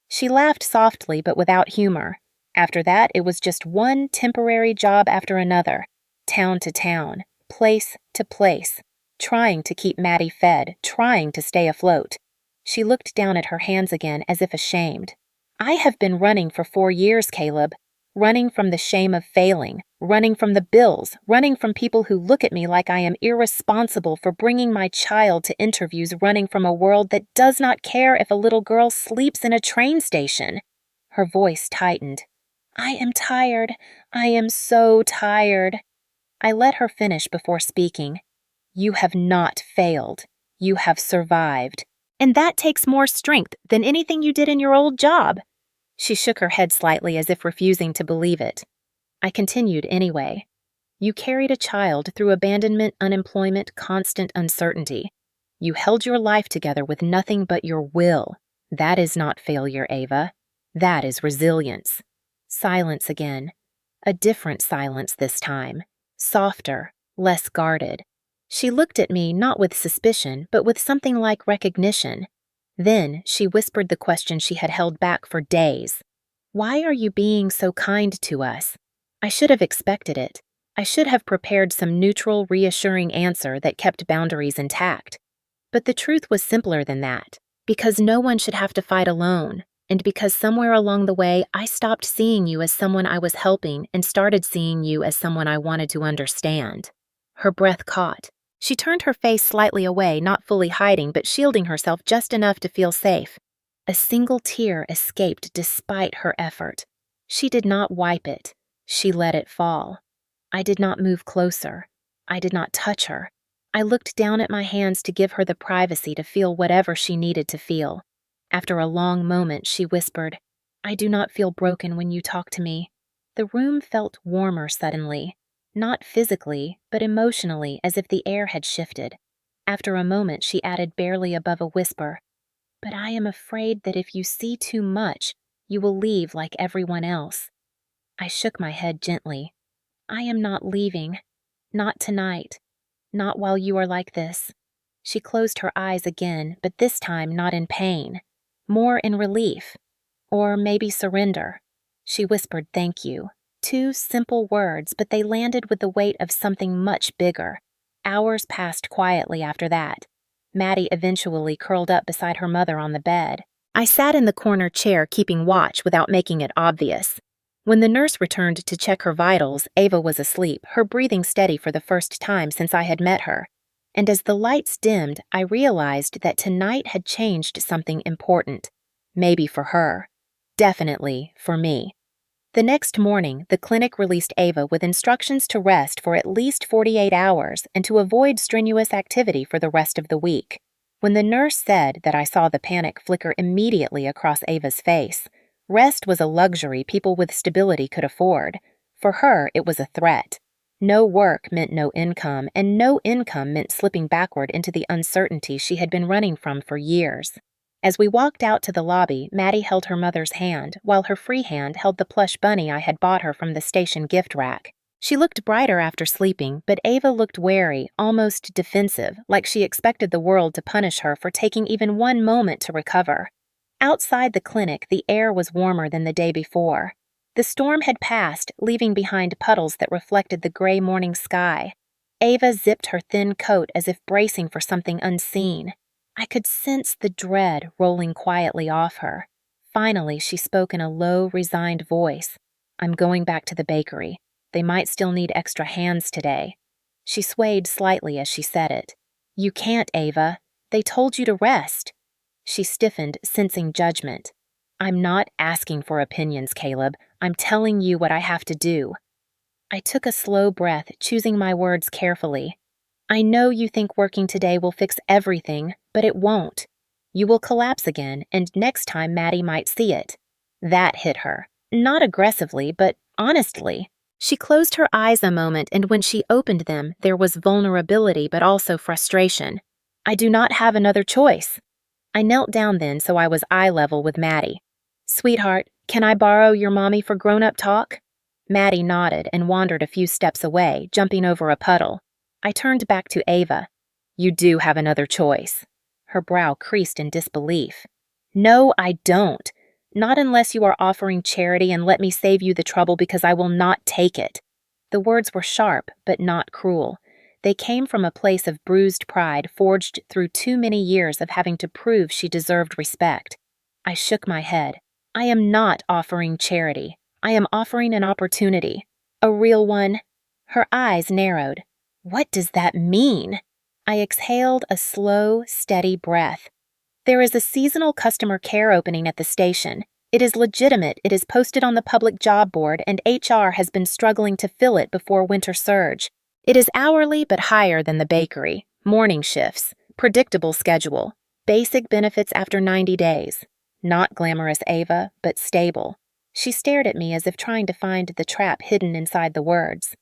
She laughed softly but without humor. After that, it was just one temporary job after another, town to town, place to place, trying to keep Maddie fed, trying to stay afloat. She looked down at her hands again as if ashamed. I have been running for 4 years, Caleb. Running from the shame of failing, running from the bills, running from people who look at me like I am irresponsible for bringing my child to interviews, running from a world that does not care if a little girl sleeps in a train station. Her voice tightened. I am tired. I am so tired. I let her finish before speaking. You have not failed. You have survived. And that takes more strength than anything you did in your old job. She shook her head slightly as if refusing to believe it. I continued anyway. You carried a child through abandonment, unemployment, constant uncertainty. You held your life together with nothing but your will. That is not failure, Ava. That is resilience. Silence again. A different silence this time. Softer, less guarded. She looked at me not with suspicion, but with something like recognition. Then she whispered the question she had held back for days. Why are you being so kind to us? I should have expected it. I should have prepared some neutral, reassuring answer that kept boundaries intact. But the truth was simpler than that, because no one should have to fight alone, and because somewhere along the way I stopped seeing you as someone I was helping and started seeing you as someone I wanted to understand. Her breath caught. She turned her face slightly away, not fully hiding, but shielding herself just enough to feel safe. A single tear escaped despite her effort. She did not wipe it. She let it fall. I did not move closer. I did not touch her. I looked down at my hands to give her the privacy to feel whatever she needed to feel. After a long moment, she whispered, I do not feel broken when you talk to me. The room felt warmer suddenly. Not physically, but emotionally, as if the air had shifted. After a moment, she added barely above a whisper, But I am afraid that if you see too much, you will leave like everyone else. I shook my head gently. I am not leaving. Not tonight. Not while you are like this. She closed her eyes again, but this time not in pain. More in relief. Or maybe surrender. She whispered thank you. 2 simple words, but they landed with the weight of something much bigger. Hours passed quietly after that. Maddie eventually curled up beside her mother on the bed. I sat in the corner chair keeping watch without making it obvious. When the nurse returned to check her vitals, Ava was asleep, her breathing steady for the first time since I had met her. And as the lights dimmed, I realized that tonight had changed something important. Maybe for her. Definitely for me. The next morning, the clinic released Ava with instructions to rest for at least 48 hours and to avoid strenuous activity for the rest of the week. When the nurse said that, I saw the panic flicker immediately across Ava's face. Rest was a luxury people with stability could afford. For her, it was a threat. No work meant no income, and no income meant slipping backward into the uncertainty she had been running from for years. As we walked out to the lobby, Maddie held her mother's hand, while her free hand held the plush bunny I had bought her from the station gift rack. She looked brighter after sleeping, but Ava looked wary, almost defensive, like she expected the world to punish her for taking even one moment to recover. Outside the clinic, the air was warmer than the day before. The storm had passed, leaving behind puddles that reflected the gray morning sky. Ava zipped her thin coat as if bracing for something unseen. I could sense the dread rolling quietly off her. Finally, she spoke in a low, resigned voice. I'm going back to the bakery. They might still need extra hands today. She swayed slightly as she said it. You can't, Ava. They told you to rest. She stiffened, sensing judgment. I'm not asking for opinions, Caleb. I'm telling you what I have to do. I took a slow breath, choosing my words carefully. I know you think working today will fix everything, but it won't. You will collapse again, and next time Maddie might see it. That hit her. Not aggressively, but honestly. She closed her eyes a moment, and when she opened them, there was vulnerability but also frustration. I do not have another choice. I knelt down then so I was eye level with Maddie. Sweetheart, can I borrow your mommy for grown-up talk? Maddie nodded and wandered a few steps away, jumping over a puddle. I turned back to Ava. You do have another choice. Her brow creased in disbelief. No, I don't. Not unless you are offering charity, and let me save you the trouble because I will not take it. The words were sharp, but not cruel. They came from a place of bruised pride forged through too many years of having to prove she deserved respect. I shook my head. I am not offering charity. I am offering an opportunity. A real one. Her eyes narrowed. What does that mean? I exhaled a slow, steady breath. There is a seasonal customer care opening at the station. It is legitimate, it is posted on the public job board, and HR has been struggling to fill it before winter surge. It is hourly but higher than the bakery. Morning shifts. Predictable schedule. Basic benefits after 90 days. Not glamorous Ava, but stable. She stared at me as if trying to find the trap hidden inside the words.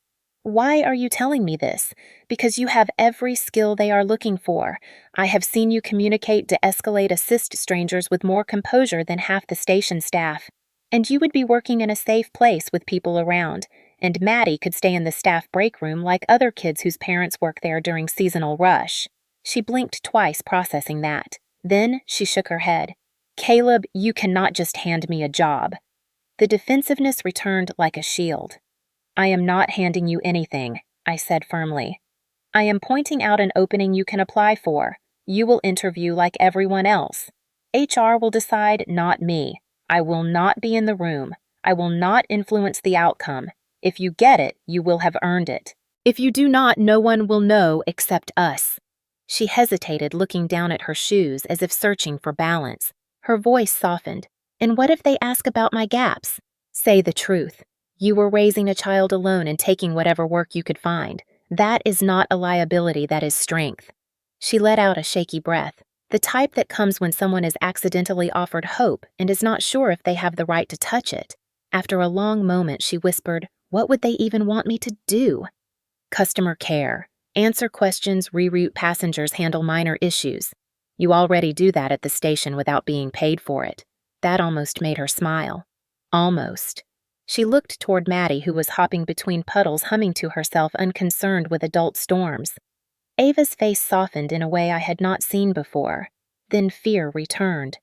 Why are you telling me this? Because you have every skill they are looking for. I have seen you communicate, de-escalate, assist strangers with more composure than half the station staff. And you would be working in a safe place with people around. And Maddie could stay in the staff break room like other kids whose parents work there during seasonal rush. She blinked twice, processing that. Then she shook her head. Caleb, you cannot just hand me a job. The defensiveness returned like a shield. I am not handing you anything, I said firmly. I am pointing out an opening you can apply for. You will interview like everyone else. HR will decide, not me. I will not be in the room. I will not influence the outcome. If you get it, you will have earned it. If you do not, no one will know except us. She hesitated, looking down at her shoes as if searching for balance. Her voice softened. And what if they ask about my gaps? Say the truth. You were raising a child alone and taking whatever work you could find. That is not a liability, that is strength. She let out a shaky breath, the type that comes when someone is accidentally offered hope and is not sure if they have the right to touch it. After a long moment, she whispered, what would they even want me to do? Customer care. Answer questions, reroute passengers, handle minor issues. You already do that at the station without being paid for it. That almost made her smile. Almost. She looked toward Maddie, who was hopping between puddles, humming to herself, unconcerned with adult storms. Ava's face softened in a way I had not seen before. Then fear returned.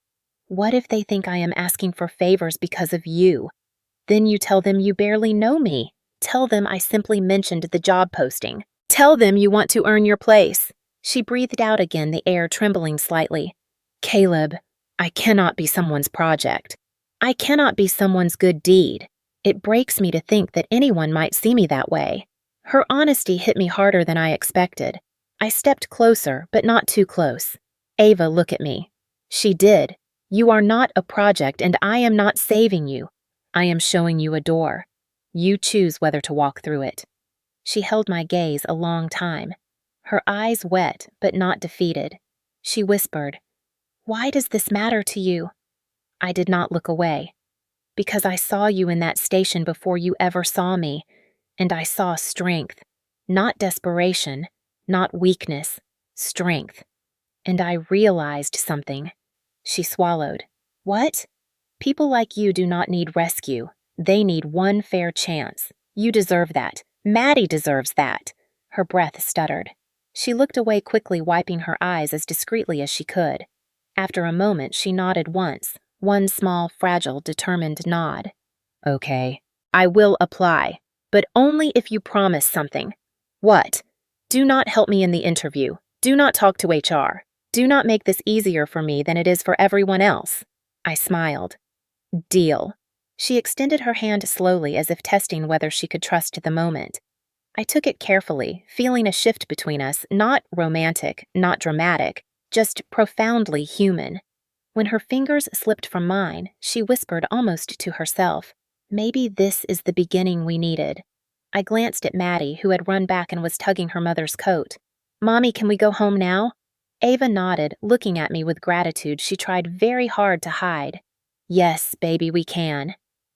What if they think I am asking for favors because of you? Then you tell them you barely know me. Tell them I simply mentioned the job posting. Tell them you want to earn your place. She breathed out again, the air trembling slightly. Caleb, I cannot be someone's project. I cannot be someone's good deed. It breaks me to think that anyone might see me that way. Her honesty hit me harder than I expected. I stepped closer, but not too close. Ava, look at me. She did. You are not a project, and I am not saving you. I am showing you a door. You choose whether to walk through it. She held my gaze a long time. Her eyes wet, but not defeated. She whispered, Why does this matter to you? I did not look away. Because I saw you in that station before you ever saw me, and I saw strength, not desperation, not weakness, strength. And I realized something. She swallowed. What? People like you do not need rescue. They need one fair chance. You deserve that. Maddie deserves that. Her breath stuttered. She looked away quickly, wiping her eyes as discreetly as she could. After a moment, she nodded once. One small, fragile, determined nod. Okay, I will apply, but only if you promise something. What? Do not help me in the interview. Do not talk to HR. Do not make this easier for me than it is for everyone else. I smiled. Deal. She extended her hand slowly, as if testing whether she could trust the moment. I took it carefully, feeling a shift between us, not romantic, not dramatic, just profoundly human. When her fingers slipped from mine, she whispered almost to herself, Maybe this is the beginning we needed. I glanced at Maddie, who had run back and was tugging her mother's coat. Mommy, can we go home now? Ava nodded, looking at me with gratitude she tried very hard to hide. Yes, baby, we can.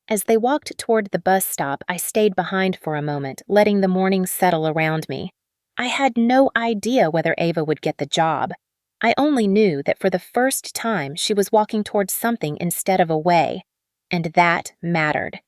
As they walked toward the bus stop, I stayed behind for a moment, letting the morning settle around me. I had no idea whether Ava would get the job. I only knew that for the first time she was walking towards something instead of away, and that mattered.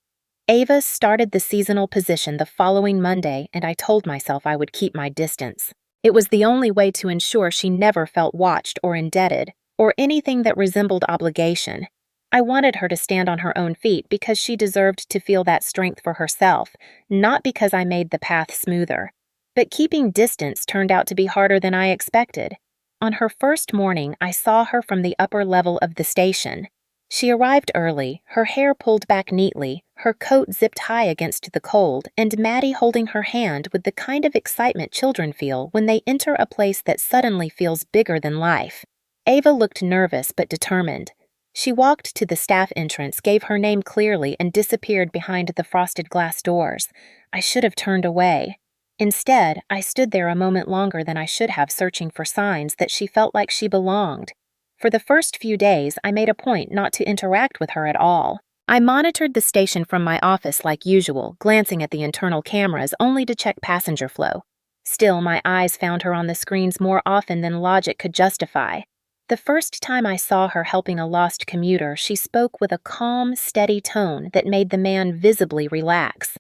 Ava started the seasonal position the following Monday, and I told myself I would keep my distance. It was the only way to ensure she never felt watched or indebted, or anything that resembled obligation. I wanted her to stand on her own feet because she deserved to feel that strength for herself, not because I made the path smoother. But keeping distance turned out to be harder than I expected. On her first morning, I saw her from the upper level of the station. She arrived early, her hair pulled back neatly, her coat zipped high against the cold, and Maddie holding her hand with the kind of excitement children feel when they enter a place that suddenly feels bigger than life. Ava looked nervous but determined. She walked to the staff entrance, gave her name clearly, and disappeared behind the frosted glass doors. I should have turned away. Instead, I stood there a moment longer than I should have, searching for signs that she felt like she belonged. For the first few days, I made a point not to interact with her at all. I monitored the station from my office like usual, glancing at the internal cameras only to check passenger flow. Still, my eyes found her on the screens more often than logic could justify. The first time I saw her helping a lost commuter, she spoke with a calm, steady tone that made the man visibly relax.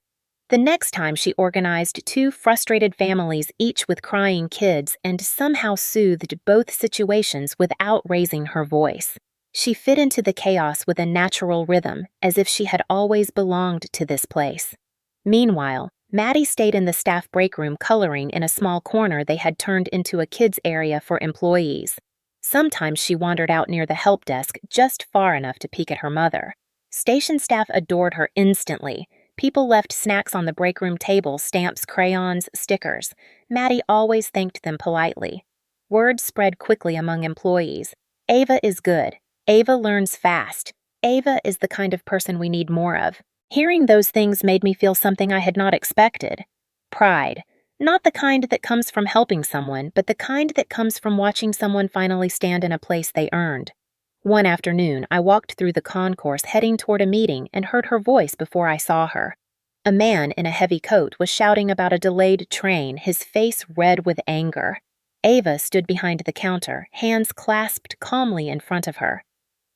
The next time she organized two frustrated families, each with crying kids, and somehow soothed both situations without raising her voice. She fit into the chaos with a natural rhythm, as if she had always belonged to this place. Meanwhile, Maddie stayed in the staff break room coloring in a small corner they had turned into a kids' area for employees. Sometimes she wandered out near the help desk just far enough to peek at her mother. Station staff adored her instantly. People left snacks on the break room table, stamps, crayons, stickers. Maddie always thanked them politely. Word spread quickly among employees. Ava is good. Ava learns fast. Ava is the kind of person we need more of. Hearing those things made me feel something I had not expected. Pride. Not the kind that comes from helping someone, but the kind that comes from watching someone finally stand in a place they earned. One afternoon, I walked through the concourse heading toward a meeting and heard her voice before I saw her. A man in a heavy coat was shouting about a delayed train, his face red with anger. Ava stood behind the counter, hands clasped calmly in front of her.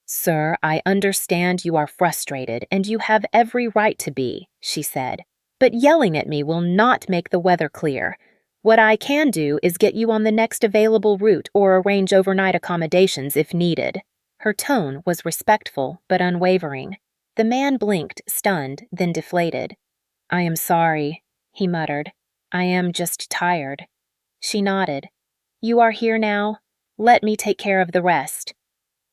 "Sir, I understand you are frustrated, and you have every right to be," she said. "But yelling at me will not make the weather clear. What I can do is get you on the next available route or arrange overnight accommodations if needed." Her tone was respectful but unwavering. The man blinked, stunned, then deflated. "I am sorry," he muttered. "I am just tired." She nodded. "You are here now? Let me take care of the rest."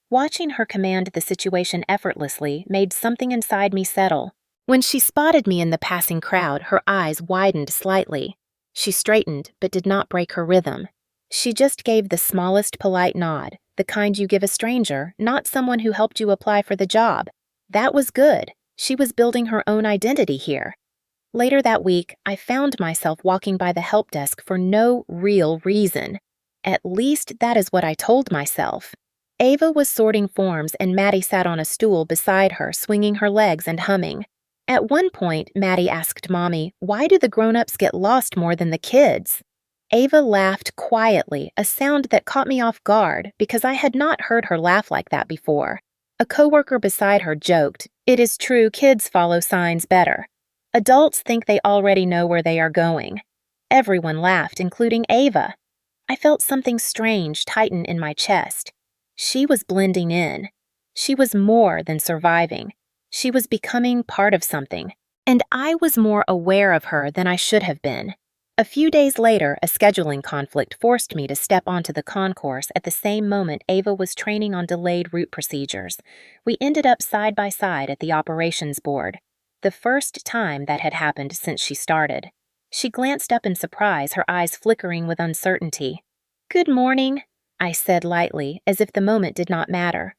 Watching her command the situation effortlessly made something inside me settle. When she spotted me in the passing crowd, her eyes widened slightly. She straightened but did not break her rhythm. She just gave the smallest polite nod, the kind you give a stranger, not someone who helped you apply for the job. That was good. She was building her own identity here. Later that week, I found myself walking by the help desk for no real reason. At least that is what I told myself. Ava was sorting forms and Maddie sat on a stool beside her, swinging her legs and humming. At one point, Maddie asked Mommy, "Why do the grown-ups get lost more than the kids?" Ava laughed quietly, a sound that caught me off guard because I had not heard her laugh like that before. A coworker beside her joked, "It is true kids follow signs better. Adults think they already know where they are going." Everyone laughed, including Ava. I felt something strange tighten in my chest. She was blending in. She was more than surviving. She was becoming part of something, and I was more aware of her than I should have been. A few days later, a scheduling conflict forced me to step onto the concourse at the same moment Ava was training on delayed route procedures. We ended up side by side at the operations board. The first time that had happened since she started. She glanced up in surprise, her eyes flickering with uncertainty. "Good morning," I said lightly, as if the moment did not matter.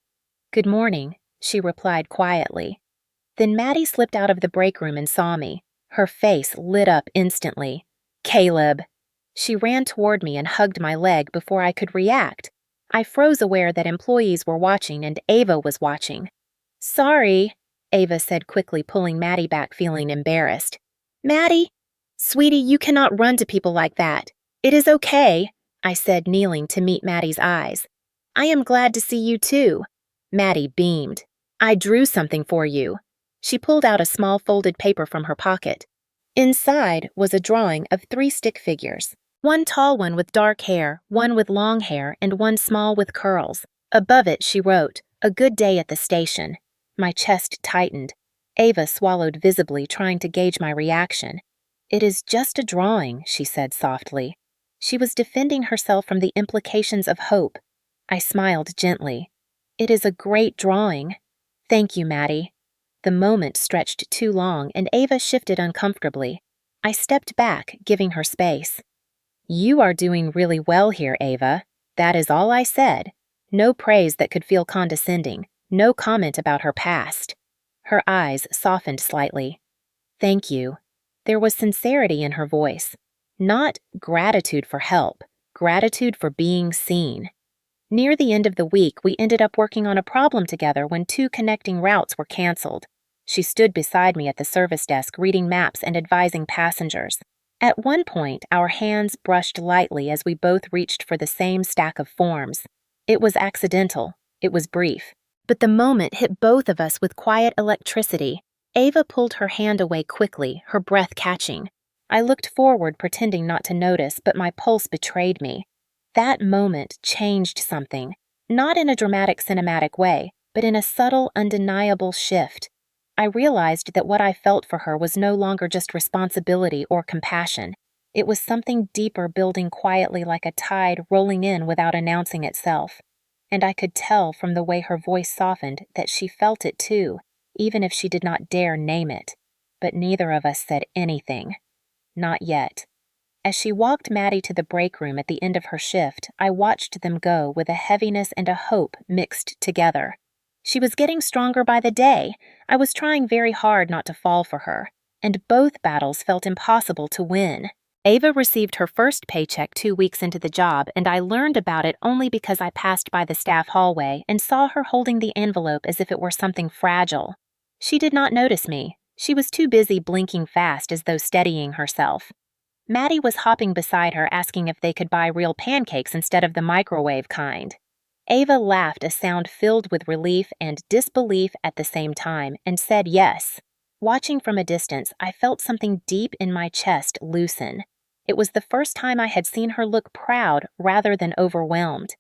"Good morning," she replied quietly. Then Maddie slipped out of the break room and saw me. Her face lit up instantly. "Caleb!" She ran toward me and hugged my leg before I could react. I froze, aware that employees were watching and Ava was watching. "Sorry." Ava said quickly, pulling Maddie back, feeling embarrassed. Maddie? Sweetie, you cannot run to people like that. It is okay, I said, kneeling to meet Maddie's eyes. I am glad to see you too. Maddie beamed. I drew something for you. She pulled out a small folded paper from her pocket. Inside was a drawing of 3 stick figures. One tall one with dark hair, one with long hair, and one small with curls. Above it she wrote, "A good day at the station." My chest tightened. Ava swallowed visibly, trying to gauge my reaction. It is just a drawing, she said softly. She was defending herself from the implications of hope. I smiled gently. It is a great drawing. Thank you, Maddie. The moment stretched too long, and Ava shifted uncomfortably. I stepped back, giving her space. You are doing really well here, Ava. That is all I said. No praise that could feel condescending. No comment about her past. Her eyes softened slightly. Thank you. There was sincerity in her voice. Not gratitude for help, gratitude for being seen. Near the end of the week, we ended up working on a problem together when 2 connecting routes were canceled. She stood beside me at the service desk, reading maps and advising passengers. At one point, our hands brushed lightly as we both reached for the same stack of forms. It was accidental. It was brief. But the moment hit both of us with quiet electricity. Ava pulled her hand away quickly, her breath catching. I looked forward, pretending not to notice, but my pulse betrayed me. That moment changed something, not in a dramatic cinematic way, but in a subtle, undeniable shift. I realized that what I felt for her was no longer just responsibility or compassion. It was something deeper, building quietly like a tide rolling in without announcing itself. And I could tell from the way her voice softened that she felt it too, even if she did not dare name it. But neither of us said anything. Not yet. As she walked Maddie to the break room at the end of her shift, I watched them go with a heaviness and a hope mixed together. She was getting stronger by the day. I was trying very hard not to fall for her, and both battles felt impossible to win. Ava received her first paycheck 2 weeks into the job, and I learned about it only because I passed by the staff hallway and saw her holding the envelope as if it were something fragile. She did not notice me. She was too busy blinking fast as though steadying herself. Maddie was hopping beside her, asking if they could buy real pancakes instead of the microwave kind. Ava laughed, a sound filled with relief and disbelief at the same time, and said yes. Watching from a distance, I felt something deep in my chest loosen. It was the first time I had seen her look proud rather than overwhelmed.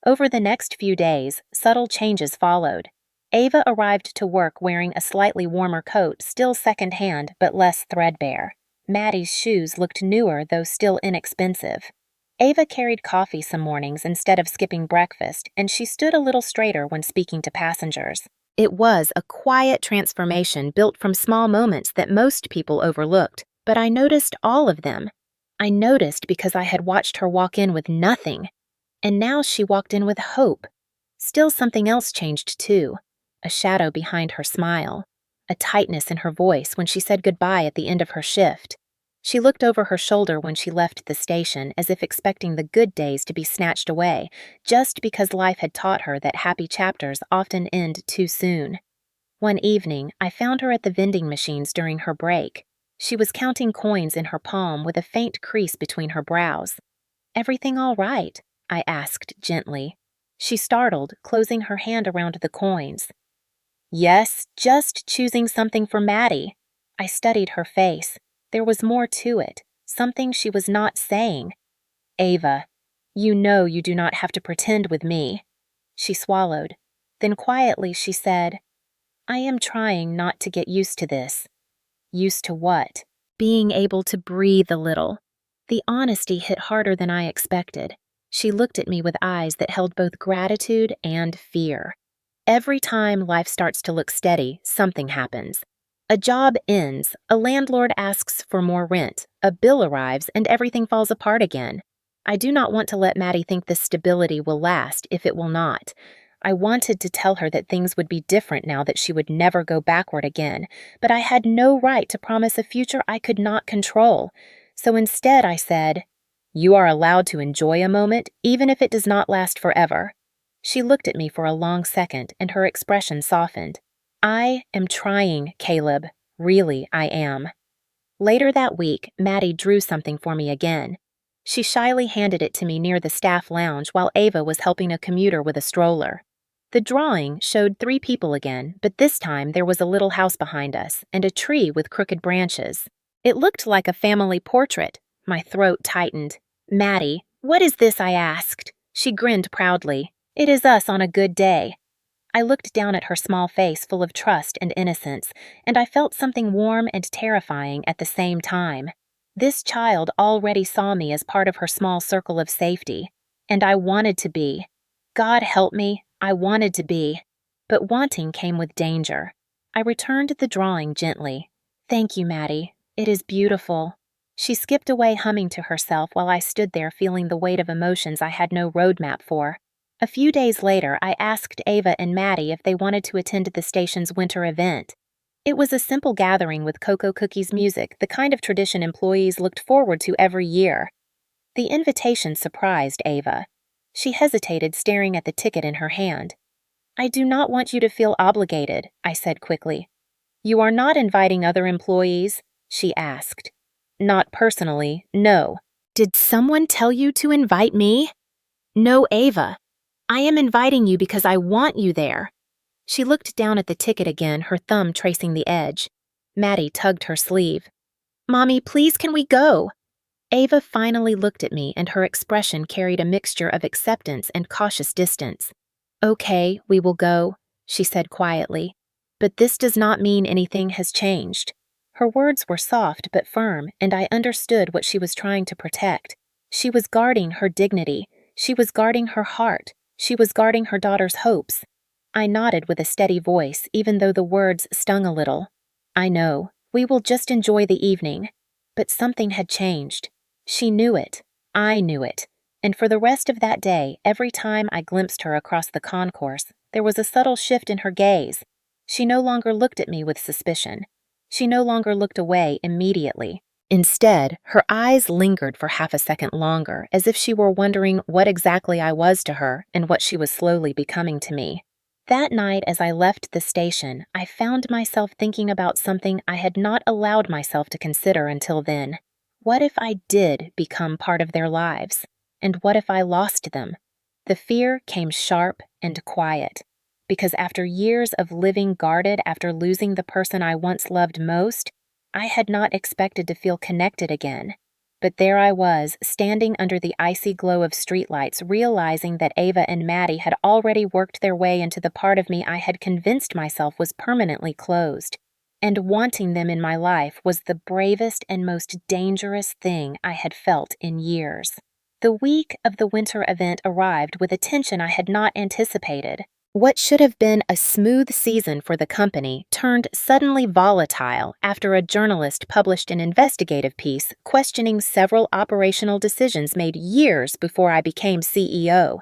Over the next few days, subtle changes followed. Ava arrived to work wearing a slightly warmer coat, still second-hand but less threadbare. Maddie's shoes looked newer, though still inexpensive. Ava carried coffee some mornings instead of skipping breakfast, and she stood a little straighter when speaking to passengers. It was a quiet transformation built from small moments that most people overlooked, but I noticed all of them. I noticed because I had watched her walk in with nothing, and now she walked in with hope. Still, something else changed too, a shadow behind her smile, a tightness in her voice when she said goodbye at the end of her shift. She looked over her shoulder when she left the station, as if expecting the good days to be snatched away, just because life had taught her that happy chapters often end too soon. One evening, I found her at the vending machines during her break. She was counting coins in her palm with a faint crease between her brows. "Everything all right?" I asked gently. She startled, closing her hand around the coins. "Yes, just choosing something for Maddie." I studied her face. There was more to it, something she was not saying. "Ava, you know you do not have to pretend with me." She swallowed. Then quietly she said, "I am trying not to get used to this." Used to what? Being able to breathe a little. The honesty hit harder than I expected. She looked at me with eyes that held both gratitude and fear. Every time life starts to look steady, something happens. A job ends, a landlord asks for more rent, a bill arrives, and everything falls apart again. I do not want to let Maddie think this stability will last if it will not. I wanted to tell her that things would be different now, that she would never go backward again, but I had no right to promise a future I could not control. So instead I said, "You are allowed to enjoy a moment, even if it does not last forever." She looked at me for a long second, and her expression softened. I am trying, Caleb. Really, I am. Later that week, Maddie drew something for me again. She shyly handed it to me near the staff lounge while Ava was helping a commuter with a stroller. The drawing showed 3 people again, but this time there was a little house behind us and a tree with crooked branches. It looked like a family portrait. My throat tightened. Maddie, what is this? I asked. She grinned proudly. It is us on a good day. I looked down at her small face full of trust and innocence, and I felt something warm and terrifying at the same time. This child already saw me as part of her small circle of safety, and I wanted to be. God help me, I wanted to be. But wanting came with danger. I returned the drawing gently. Thank you, Maddie. It is beautiful. She skipped away humming to herself while I stood there feeling the weight of emotions I had no roadmap for. A few days later, I asked Ava and Maddie if they wanted to attend the station's winter event. It was a simple gathering with cocoa cookies music, the kind of tradition employees looked forward to every year. The invitation surprised Ava. She hesitated, staring at the ticket in her hand. I do not want you to feel obligated, I said quickly. You are not inviting other employees? She asked. Not personally, no. Did someone tell you to invite me? No, Ava. I am inviting you because I want you there. She looked down at the ticket again, her thumb tracing the edge. Maddie tugged her sleeve. Mommy, please can we go? Ava finally looked at me and her expression carried a mixture of acceptance and cautious distance. Okay, we will go, she said quietly. But this does not mean anything has changed. Her words were soft but firm, and I understood what she was trying to protect. She was guarding her dignity. She was guarding her heart. She was guarding her daughter's hopes. I nodded with a steady voice, even though the words stung a little. I know. We will just enjoy the evening. But something had changed. She knew it. I knew it. And for the rest of that day, every time I glimpsed her across the concourse, there was a subtle shift in her gaze. She no longer looked at me with suspicion. She no longer looked away immediately. Instead, her eyes lingered for half a second longer, as if she were wondering what exactly I was to her and what she was slowly becoming to me. That night, as I left the station, I found myself thinking about something I had not allowed myself to consider until then. What if I did become part of their lives? And what if I lost them? The fear came sharp and quiet, because after years of living guarded after losing the person I once loved most, I had not expected to feel connected again. But there I was, standing under the icy glow of streetlights, realizing that Ava and Maddie had already worked their way into the part of me I had convinced myself was permanently closed. And wanting them in my life was the bravest and most dangerous thing I had felt in years. The week of the winter event arrived with a tension I had not anticipated. What should have been a smooth season for the company turned suddenly volatile after a journalist published an investigative piece questioning several operational decisions made years before I became CEO.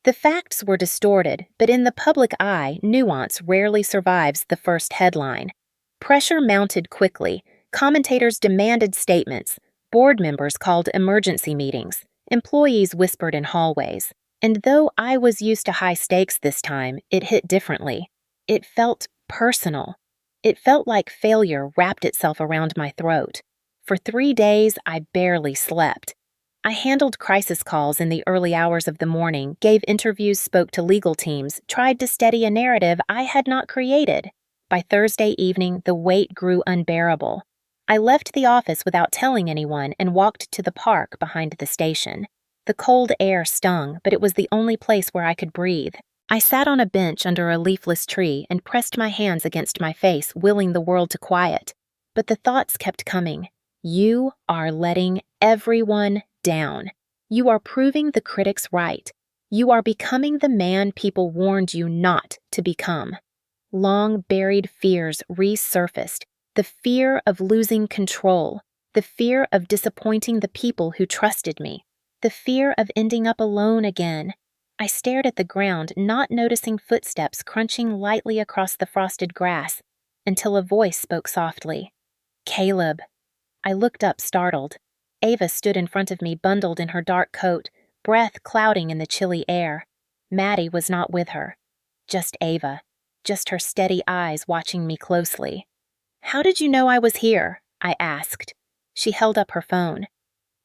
The facts were distorted, but in the public eye, nuance rarely survives the first headline. Pressure mounted quickly. Commentators demanded statements. Board members called emergency meetings. Employees whispered in hallways. And though I was used to high stakes this time, it hit differently. It felt personal. It felt like failure wrapped itself around my throat. For 3 days, I barely slept. I handled crisis calls in the early hours of the morning, gave interviews, spoke to legal teams, tried to steady a narrative I had not created. By Thursday evening, the weight grew unbearable. I left the office without telling anyone and walked to the park behind the station. The cold air stung, but it was the only place where I could breathe. I sat on a bench under a leafless tree and pressed my hands against my face, willing the world to quiet. But the thoughts kept coming. You are letting everyone down. You are proving the critics right. You are becoming the man people warned you not to become. Long-buried fears resurfaced. The fear of losing control. The fear of disappointing the people who trusted me. The fear of ending up alone again. I stared at the ground, not noticing footsteps crunching lightly across the frosted grass, until a voice spoke softly. Caleb. I looked up, startled. Ava stood in front of me, bundled in her dark coat, breath clouding in the chilly air. Maddie was not with her. Just Ava. just her steady eyes watching me closely. "How did you know I was here?" I asked. She held up her phone.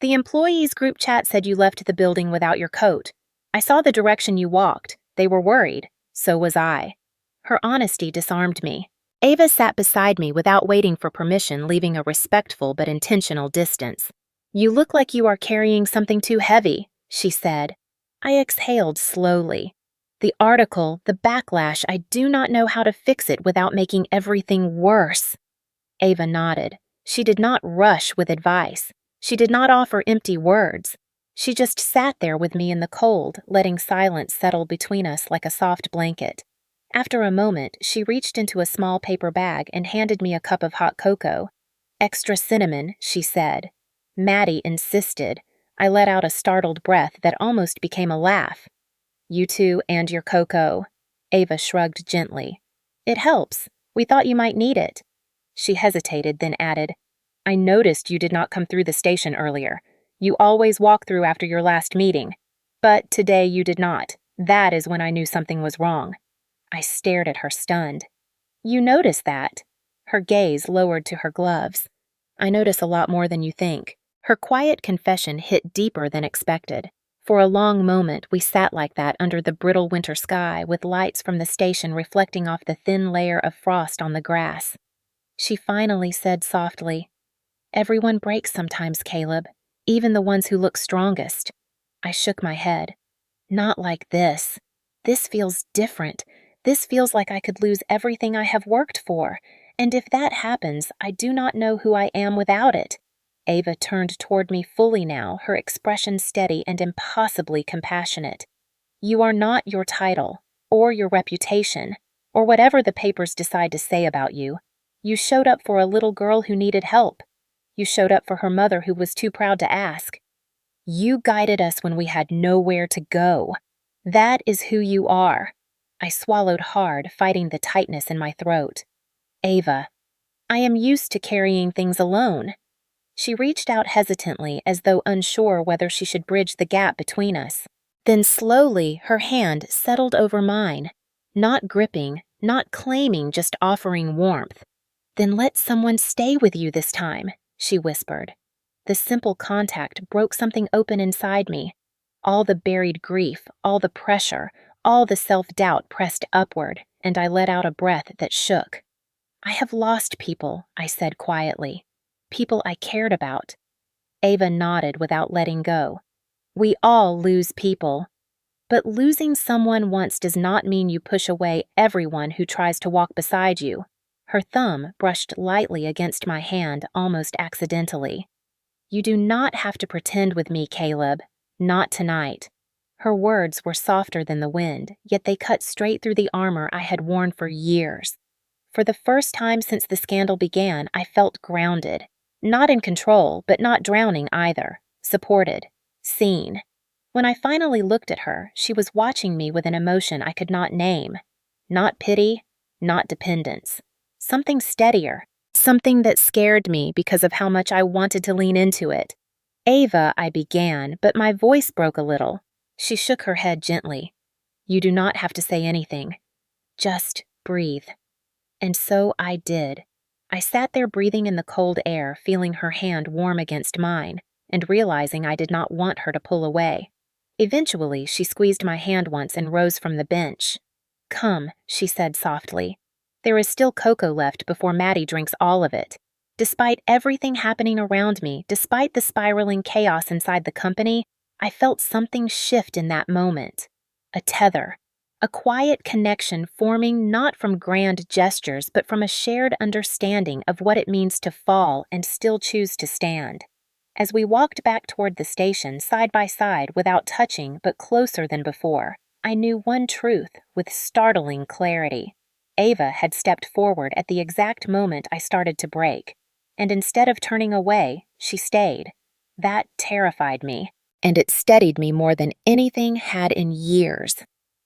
"The employees' group chat said you left the building without your coat. I saw the direction you walked. They were worried. So was I." Her honesty disarmed me. Ava sat beside me without waiting for permission, leaving a respectful but intentional distance. "You look like you are carrying something too heavy," she said. I exhaled slowly. The article, the backlash, I do not know how to fix it without making everything worse. Ava nodded. She did not rush with advice. She did not offer empty words. She just sat there with me in the cold, letting silence settle between us like a soft blanket. After a moment, she reached into a small paper bag and handed me a cup of hot cocoa. "Extra cinnamon," she said. Maddie insisted. I let out a startled breath that almost became a laugh. "You two and your cocoa." Ava shrugged gently. "It helps. We thought you might need it." She hesitated, then added, "I noticed you did not come through the station earlier. You always walk through after your last meeting. But today you did not. That is when I knew something was wrong." I stared at her, stunned. "You noticed that?" Her gaze lowered to her gloves. "I notice a lot more than you think." Her quiet confession hit deeper than expected. For a long moment, we sat like that under the brittle winter sky, with lights from the station reflecting off the thin layer of frost on the grass. She finally said softly, "Everyone breaks sometimes, Caleb, even the ones who look strongest." I shook my head. "Not like this. This feels different. This feels like I could lose everything I have worked for. And if that happens, I do not know who I am without it." Ava turned toward me fully now, her expression steady and impossibly compassionate. "You are not your title, or your reputation, or whatever the papers decide to say about you. You showed up for a little girl who needed help. You showed up for her mother who was too proud to ask. You guided us when we had nowhere to go. That is who you are." I swallowed hard, fighting the tightness in my throat. "Ava, I am used to carrying things alone." She reached out hesitantly, as though unsure whether she should bridge the gap between us. Then slowly, her hand settled over mine, not gripping, not claiming, just offering warmth. "Then let someone stay with you this time," she whispered. The simple contact broke something open inside me. All the buried grief, all the pressure, all the self-doubt pressed upward, and I let out a breath that shook. "I have lost people," I said quietly. "People I cared about." Ava nodded without letting go. "We all lose people. But losing someone once does not mean you push away everyone who tries to walk beside you." Her thumb brushed lightly against my hand, almost accidentally. "You do not have to pretend with me, Caleb. Not tonight." Her words were softer than the wind, yet they cut straight through the armor I had worn for years. For the first time since the scandal began, I felt grounded. Not in control, but not drowning either. Supported. Seen. When I finally looked at her, she was watching me with an emotion I could not name. Not pity, not dependence. Something steadier. Something that scared me because of how much I wanted to lean into it. "Ava," I began, but my voice broke a little. She shook her head gently. "You do not have to say anything. Just breathe." And so I did. I sat there breathing in the cold air, feeling her hand warm against mine, and realizing I did not want her to pull away. Eventually, she squeezed my hand once and rose from the bench. "Come," she said softly. "There is still cocoa left before Maddie drinks all of it." Despite everything happening around me, despite the spiraling chaos inside the company, I felt something shift in that moment. A tether. A quiet connection forming not from grand gestures, but from a shared understanding of what it means to fall and still choose to stand. As we walked back toward the station, side by side, without touching but closer than before, I knew one truth with startling clarity. Ava had stepped forward at the exact moment I started to break, and instead of turning away, she stayed. That terrified me, and it steadied me more than anything had in years.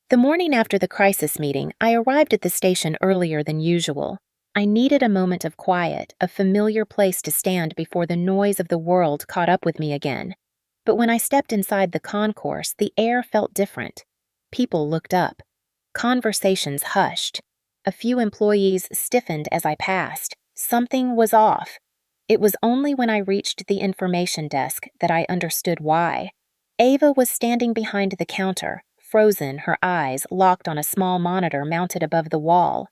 The morning after the crisis meeting, I arrived at the station earlier than usual. I needed a moment of quiet, a familiar place to stand before the noise of the world caught up with me again. But when I stepped inside the concourse, the air felt different. People looked up. Conversations hushed. A few employees stiffened as I passed. Something was off. It was only when I reached the information desk that I understood why. Ava was standing behind the counter, frozen, her eyes locked on a small monitor mounted above the wall.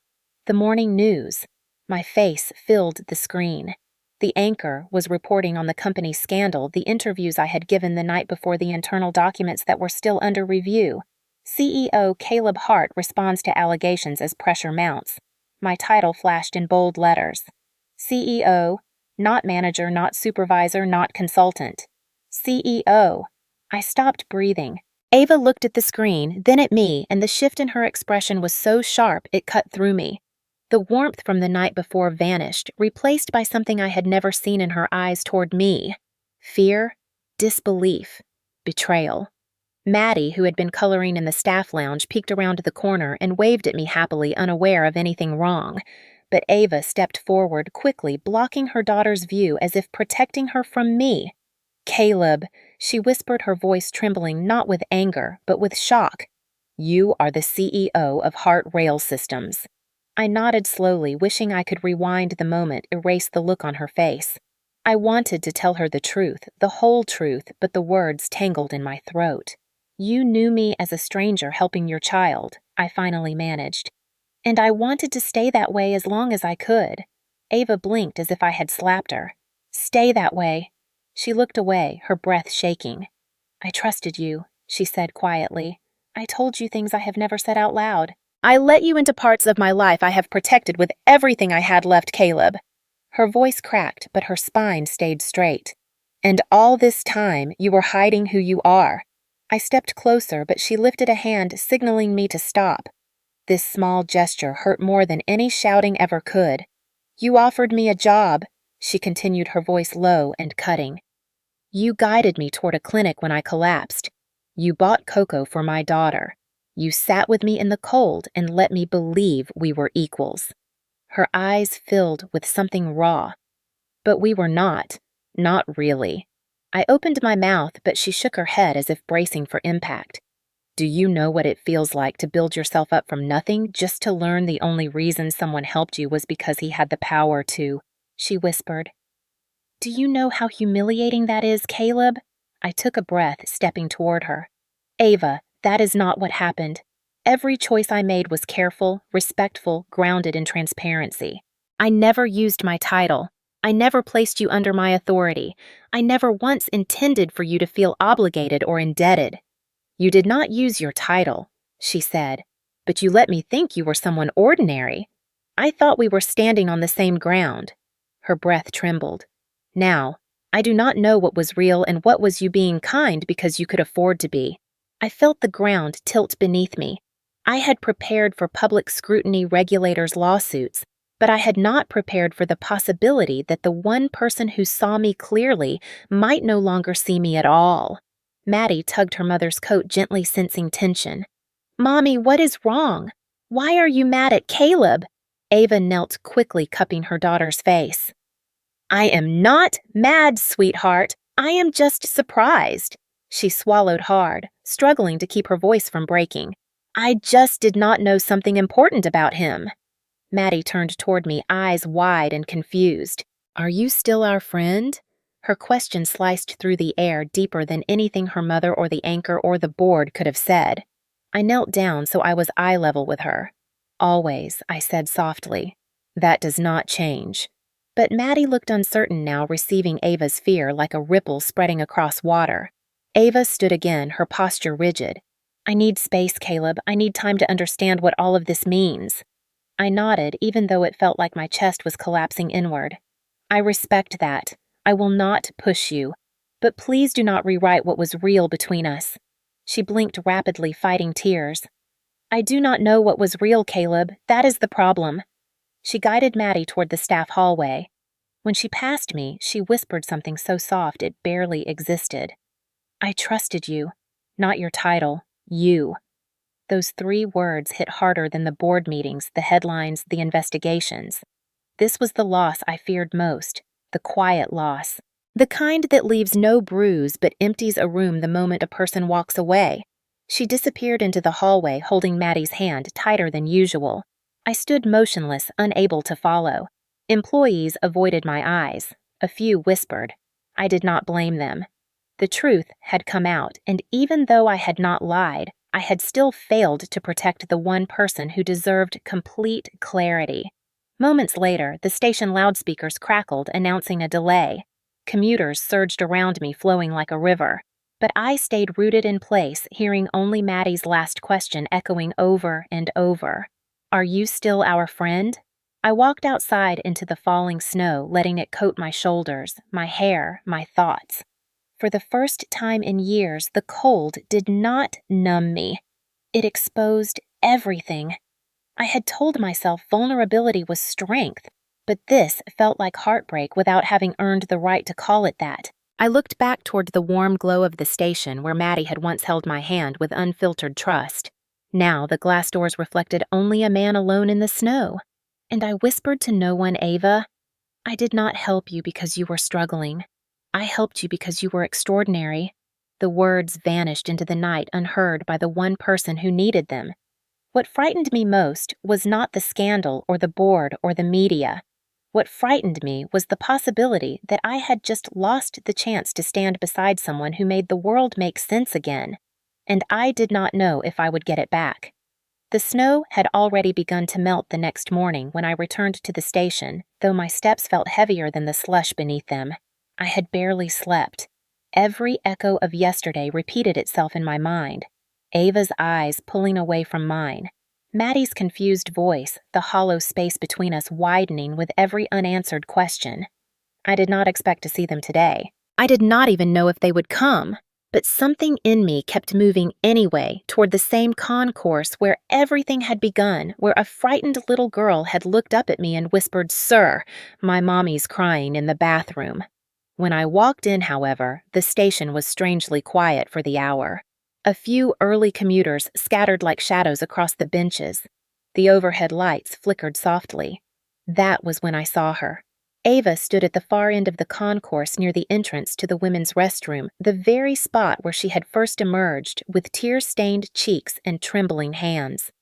The morning news. My face filled the screen. The anchor was reporting on the company's scandal, the interviews I had given the night before, the internal documents that were still under review. CEO Caleb Hart responds to allegations as pressure mounts. My title flashed in bold letters. CEO, not manager, not supervisor, not consultant. CEO. I stopped breathing. Ava looked at the screen, then at me, and the shift in her expression was so sharp it cut through me. The warmth from the night before vanished, replaced by something I had never seen in her eyes toward me. Fear, disbelief, betrayal. Maddie, who had been coloring in the staff lounge, peeked around the corner and waved at me happily, unaware of anything wrong. But Ava stepped forward, quickly blocking her daughter's view as if protecting her from me. "Caleb," she whispered, her voice trembling not with anger, but with shock. "You are the CEO of Heart Rail Systems." I nodded slowly, wishing I could rewind the moment, erase the look on her face. I wanted to tell her the truth, the whole truth, but the words tangled in my throat. "You knew me as a stranger helping your child," I finally managed. "And I wanted to stay that way as long as I could." Ava blinked as if I had slapped her. "Stay that way." She looked away, her breath shaking. "I trusted you," she said quietly. "I told you things I have never said out loud. I let you into parts of my life I have protected with everything I had left, Caleb." Her voice cracked, but her spine stayed straight. "And all this time, you were hiding who you are." I stepped closer, but she lifted a hand, signaling me to stop. This small gesture hurt more than any shouting ever could. "You offered me a job," she continued, her voice low and cutting. "You guided me toward a clinic when I collapsed. You bought cocoa for my daughter. You sat with me in the cold and let me believe we were equals." Her eyes filled with something raw. But we were not really. I opened my mouth, but she shook her head as if bracing for impact. "Do you know what it feels like to build yourself up from nothing just to learn the only reason someone helped you was because he had the power to?" she whispered. "Do you know how humiliating that is, Caleb?" I took a breath, stepping toward her. "Ava, that is not what happened. Every choice I made was careful, respectful, grounded in transparency. I never used my title. I never placed you under my authority. I never once intended for you to feel obligated or indebted." "You did not use your title," she said, "but you let me think you were someone ordinary. I thought we were standing on the same ground." Her breath trembled. "Now, I do not know what was real and what was you being kind because you could afford to be." I felt the ground tilt beneath me. I had prepared for public scrutiny, regulators, lawsuits, but I had not prepared for the possibility that the one person who saw me clearly might no longer see me at all. Maddie tugged her mother's coat, gently sensing tension. "Mommy, what is wrong? Why are you mad at Caleb?" Ava knelt, quickly cupping her daughter's face. "I am not mad, sweetheart. I am just surprised." She swallowed hard, struggling to keep her voice from breaking. "I just did not know something important about him." Maddie turned toward me, eyes wide and confused. "Are you still our friend?" Her question sliced through the air, deeper than anything her mother or the anchor or the board could have said. I knelt down so I was eye level with her. "Always," I said softly. "That does not change." But Maddie looked uncertain now, receiving Ava's fear like a ripple spreading across water. Ava stood again, her posture rigid. "I need space, Caleb. I need time to understand what all of this means." I nodded, even though it felt like my chest was collapsing inward. "I respect that. I will not push you. But please do not rewrite what was real between us." She blinked rapidly, fighting tears. "I do not know what was real, Caleb. That is the problem." She guided Maddie toward the staff hallway. When she passed me, she whispered something so soft it barely existed. "I trusted you. Not your title. You." Those 3 words hit harder than the board meetings, the headlines, the investigations. This was the loss I feared most, the quiet loss. The kind that leaves no bruise but empties a room the moment a person walks away. She disappeared into the hallway, holding Maddie's hand tighter than usual. I stood motionless, unable to follow. Employees avoided my eyes. A few whispered. I did not blame them. The truth had come out, and even though I had not lied, I had still failed to protect the one person who deserved complete clarity. Moments later, the station loudspeakers crackled, announcing a delay. Commuters surged around me, flowing like a river. But I stayed rooted in place, hearing only Maddie's last question echoing over and over. "Are you still our friend?" I walked outside into the falling snow, letting it coat my shoulders, my hair, my thoughts. For the first time in years, the cold did not numb me. It exposed everything. I had told myself vulnerability was strength, but this felt like heartbreak without having earned the right to call it that. I looked back toward the warm glow of the station where Maddie had once held my hand with unfiltered trust. Now the glass doors reflected only a man alone in the snow. And I whispered to no one, "Ava, I did not help you because you were struggling. I helped you because you were extraordinary." The words vanished into the night unheard by the one person who needed them. What frightened me most was not the scandal or the board or the media. What frightened me was the possibility that I had just lost the chance to stand beside someone who made the world make sense again, and I did not know if I would get it back. The snow had already begun to melt the next morning when I returned to the station, though my steps felt heavier than the slush beneath them. I had barely slept. Every echo of yesterday repeated itself in my mind. Ava's eyes pulling away from mine. Maddie's confused voice, the hollow space between us widening with every unanswered question. I did not expect to see them today. I did not even know if they would come, but something in me kept moving anyway toward the same concourse where everything had begun, where a frightened little girl had looked up at me and whispered, "Sir, my mommy's crying in the bathroom." When I walked in, however, the station was strangely quiet for the hour. A few early commuters scattered like shadows across the benches. The overhead lights flickered softly. That was when I saw her. Ava stood at the far end of the concourse near the entrance to the women's restroom, the very spot where she had first emerged, with tear-stained cheeks and trembling hands.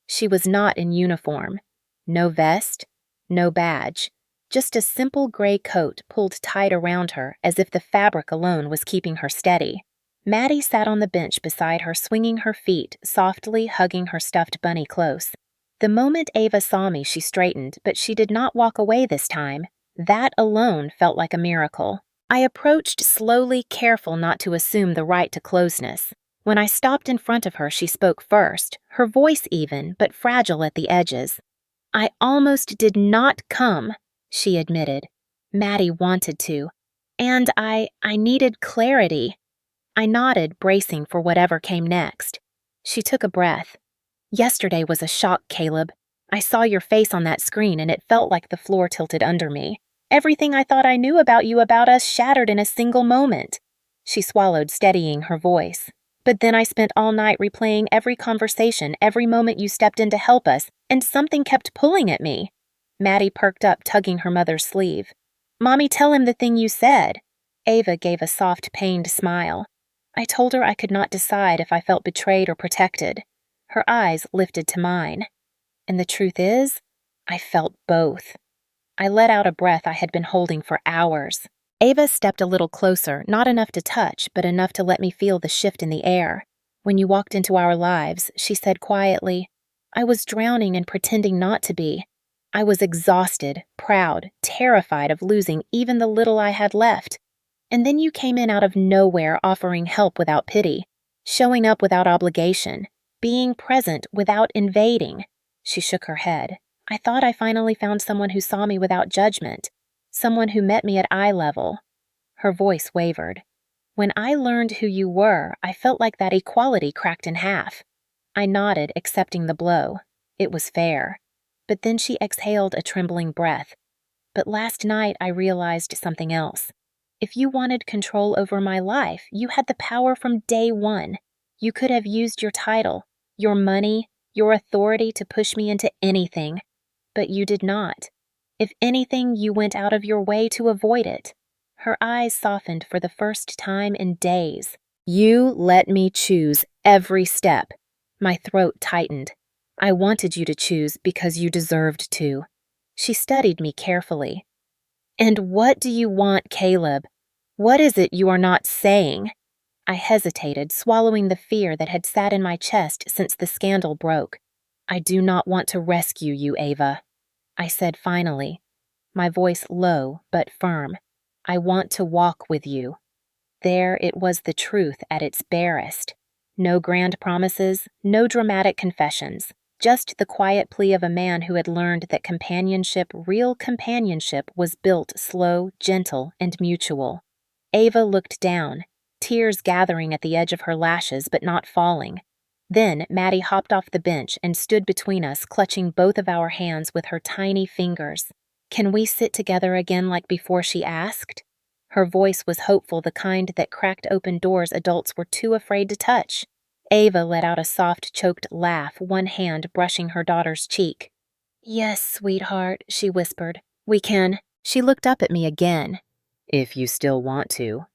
She was not in uniform. No vest, no badge. Just a simple gray coat pulled tight around her as if the fabric alone was keeping her steady. Maddie sat on the bench beside her, swinging her feet, softly hugging her stuffed bunny close. The moment Ava saw me, she straightened, but she did not walk away this time. That alone felt like a miracle. I approached slowly, careful not to assume the right to closeness. When I stopped in front of her, she spoke first, her voice even, but fragile at the edges. "I almost did not come," she admitted. "Maddie wanted to. And I needed clarity." I nodded, bracing for whatever came next. She took a breath. "Yesterday was a shock, Caleb. I saw your face on that screen and it felt like the floor tilted under me. Everything I thought I knew about you, about us, shattered in a single moment." She swallowed, steadying her voice. "But then I spent all night replaying every conversation, every moment you stepped in to help us, and something kept pulling at me." Maddie perked up, tugging her mother's sleeve. "Mommy, tell him the thing you said." Ava gave a soft, pained smile. I told her I could not decide if I felt betrayed or protected. Her eyes lifted to mine. And the truth is, I felt both. I let out a breath I had been holding for hours. Ava stepped a little closer, not enough to touch, but enough to let me feel the shift in the air. "When you walked into our lives," she said quietly, "I was drowning and pretending not to be. I was exhausted, proud, terrified of losing even the little I had left. And then you came in out of nowhere, offering help without pity, showing up without obligation, being present without invading." She shook her head. "I thought I finally found someone who saw me without judgment, someone who met me at eye level." Her voice wavered. "When I learned who you were, I felt like that equality cracked in half." I nodded, accepting the blow. It was fair. But then she exhaled a trembling breath. "But last night I realized something else. If you wanted control over my life, you had the power from day one. You could have used your title, your money, your authority to push me into anything. But you did not. If anything, you went out of your way to avoid it." Her eyes softened for the first time in days. "You let me choose every step." My throat tightened. I wanted you to choose because you deserved to." She studied me carefully. "And what do you want, Caleb? What is it you are not saying?" I hesitated, swallowing the fear that had sat in my chest since the scandal broke. "I do not want to rescue you, Ava," I said finally, my voice low but firm. "I want to walk with you." There it was, the truth at its barest. No grand promises, no dramatic confessions, just the quiet plea of a man who had learned that companionship, real companionship, was built slow, gentle, and mutual. Ava looked down, tears gathering at the edge of her lashes but not falling. Then Maddie hopped off the bench and stood between us, clutching both of our hands with her tiny fingers. "Can we sit together again like before?" she asked. Her voice was hopeful, the kind that cracked open doors adults were too afraid to touch. Ava let out a soft, choked laugh, one hand brushing her daughter's cheek. "Yes, sweetheart," she whispered. "We can." She looked up at me again. "If you still want to."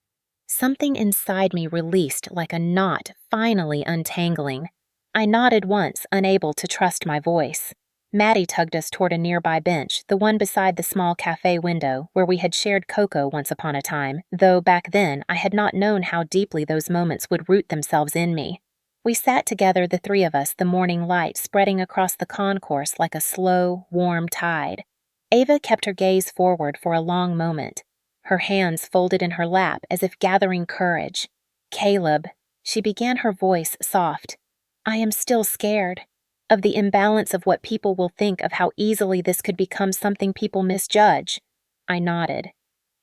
Something inside me released like a knot, finally untangling. I nodded once, unable to trust my voice. Maddie tugged us toward a nearby bench, the one beside the small cafe window, where we had shared cocoa once upon a time, though back then I had not known how deeply those moments would root themselves in me. We sat together, the three of us, the morning light spreading across the concourse like a slow, warm tide. Ava kept her gaze forward for a long moment, her hands folded in her lap as if gathering courage. "Caleb," she began, her voice soft, "I am still scared. Of the imbalance of what people will think, of how easily this could become something people misjudge." I nodded.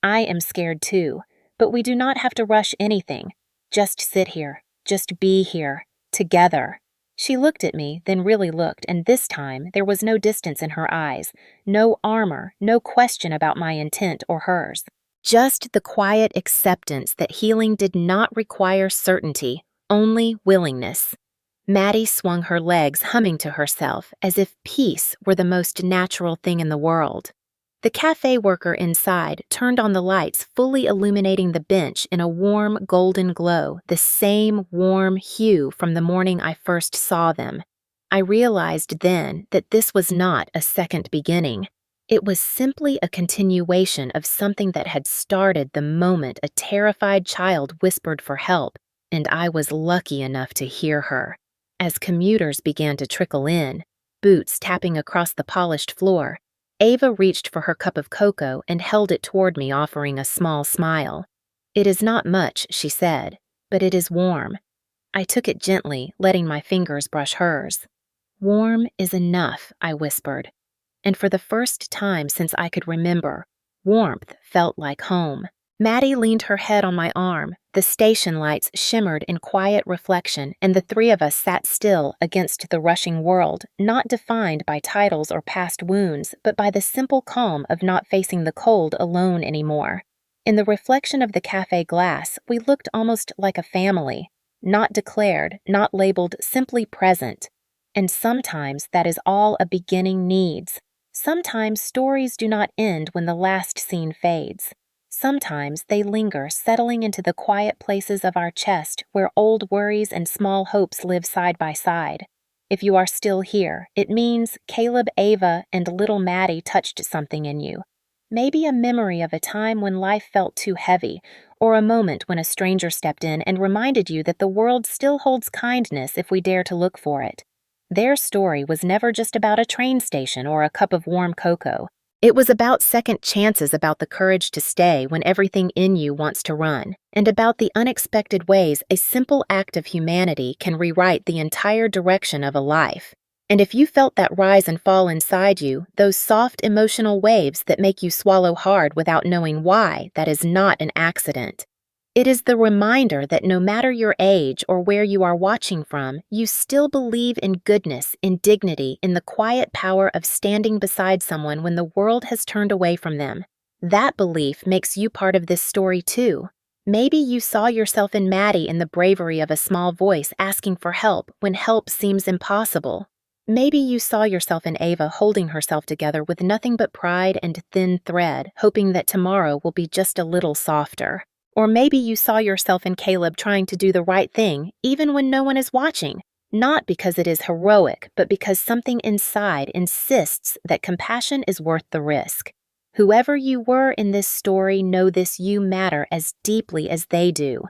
"I am scared too, but we do not have to rush anything. Just sit here, just be here, together." She looked at me, then really looked, and this time there was no distance in her eyes, no armor, no question about my intent or hers. Just the quiet acceptance that healing did not require certainty, only willingness. Maddie swung her legs, humming to herself, as if peace were the most natural thing in the world. The cafe worker inside turned on the lights, fully illuminating the bench in a warm golden glow, the same warm hue from the morning I first saw them. I realized then that this was not a second beginning. It was simply a continuation of something that had started the moment a terrified child whispered for help, and I was lucky enough to hear her. As commuters began to trickle in, boots tapping across the polished floor, Ava reached for her cup of cocoa and held it toward me, offering a small smile. "It is not much," she said, "but it is warm." I took it gently, letting my fingers brush hers. "Warm is enough," I whispered. And for the first time since I could remember, warmth felt like home. Maddie leaned her head on my arm, the station lights shimmered in quiet reflection, and the three of us sat still against the rushing world, not defined by titles or past wounds, but by the simple calm of not facing the cold alone anymore. In the reflection of the cafe glass, we looked almost like a family, not declared, not labeled, simply present. And sometimes that is all a beginning needs. Sometimes stories do not end when the last scene fades. Sometimes they linger, settling into the quiet places of our chest where old worries and small hopes live side by side. If you are still here, it means Caleb, Ava, and little Maddie touched something in you. Maybe a memory of a time when life felt too heavy, or a moment when a stranger stepped in and reminded you that the world still holds kindness if we dare to look for it. Their story was never just about a train station or a cup of warm cocoa. It was about second chances, about the courage to stay when everything in you wants to run, and about the unexpected ways a simple act of humanity can rewrite the entire direction of a life. And if you felt that rise and fall inside you, those soft emotional waves that make you swallow hard without knowing why, that is not an accident. It is the reminder that no matter your age or where you are watching from, you still believe in goodness, in dignity, in the quiet power of standing beside someone when the world has turned away from them. That belief makes you part of this story too. Maybe you saw yourself in Maddie, in the bravery of a small voice asking for help when help seems impossible. Maybe you saw yourself in Ava holding herself together with nothing but pride and thin thread, hoping that tomorrow will be just a little softer. Or maybe you saw yourself in Caleb trying to do the right thing, even when no one is watching, Not because it is heroic, but because something inside insists that compassion is worth the risk. Whoever you were in this story, know this: you matter as deeply as they do.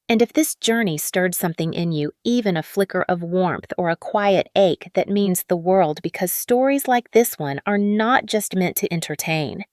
And if this journey stirred something in you, even a flicker of warmth or a quiet ache, that means the world, because stories like this one are not just meant to entertain.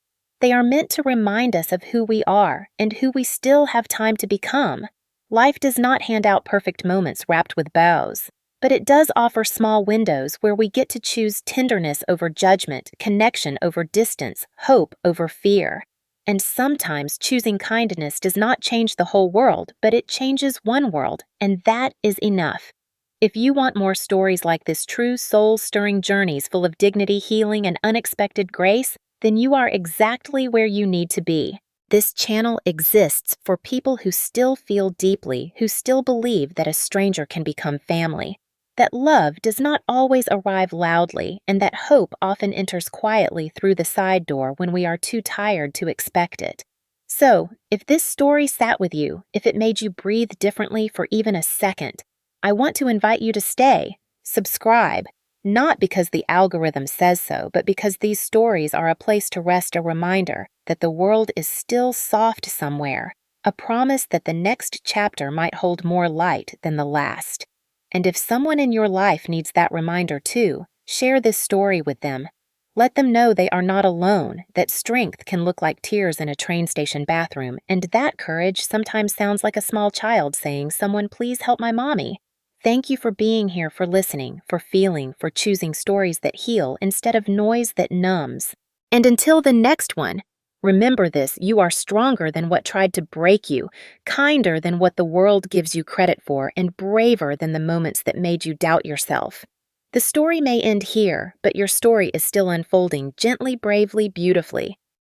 They are meant to remind us of who we are and who we still have time to become. Life does not hand out perfect moments wrapped with bows, but it does offer small windows where we get to choose tenderness over judgment, connection over distance, hope over fear. And sometimes choosing kindness does not change the whole world, but it changes one world, and that is enough. If you want more stories like this, true soul-stirring journeys full of dignity, healing, and unexpected grace, then you are exactly where you need to be. This channel exists for people who still feel deeply, who still believe that a stranger can become family, that love does not always arrive loudly, and that hope often enters quietly through the side door when we are too tired to expect it. So, if this story sat with you, if it made you breathe differently for even a second, I want to invite you to stay, subscribe, not because the algorithm says so, but because these stories are a place to rest, a reminder that the world is still soft somewhere, a promise that the next chapter might hold more light than the last. And if someone in your life needs that reminder too, share this story with them. Let them know they are not alone, that strength can look like tears in a train station bathroom, and that courage sometimes sounds like a small child saying, "Someone please help my mommy." Thank you for being here, for listening, for feeling, for choosing stories that heal instead of noise that numbs. And until the next one, remember this: you are stronger than what tried to break you, kinder than what the world gives you credit for, and braver than the moments that made you doubt yourself. The story may end here, but your story is still unfolding gently, bravely, beautifully.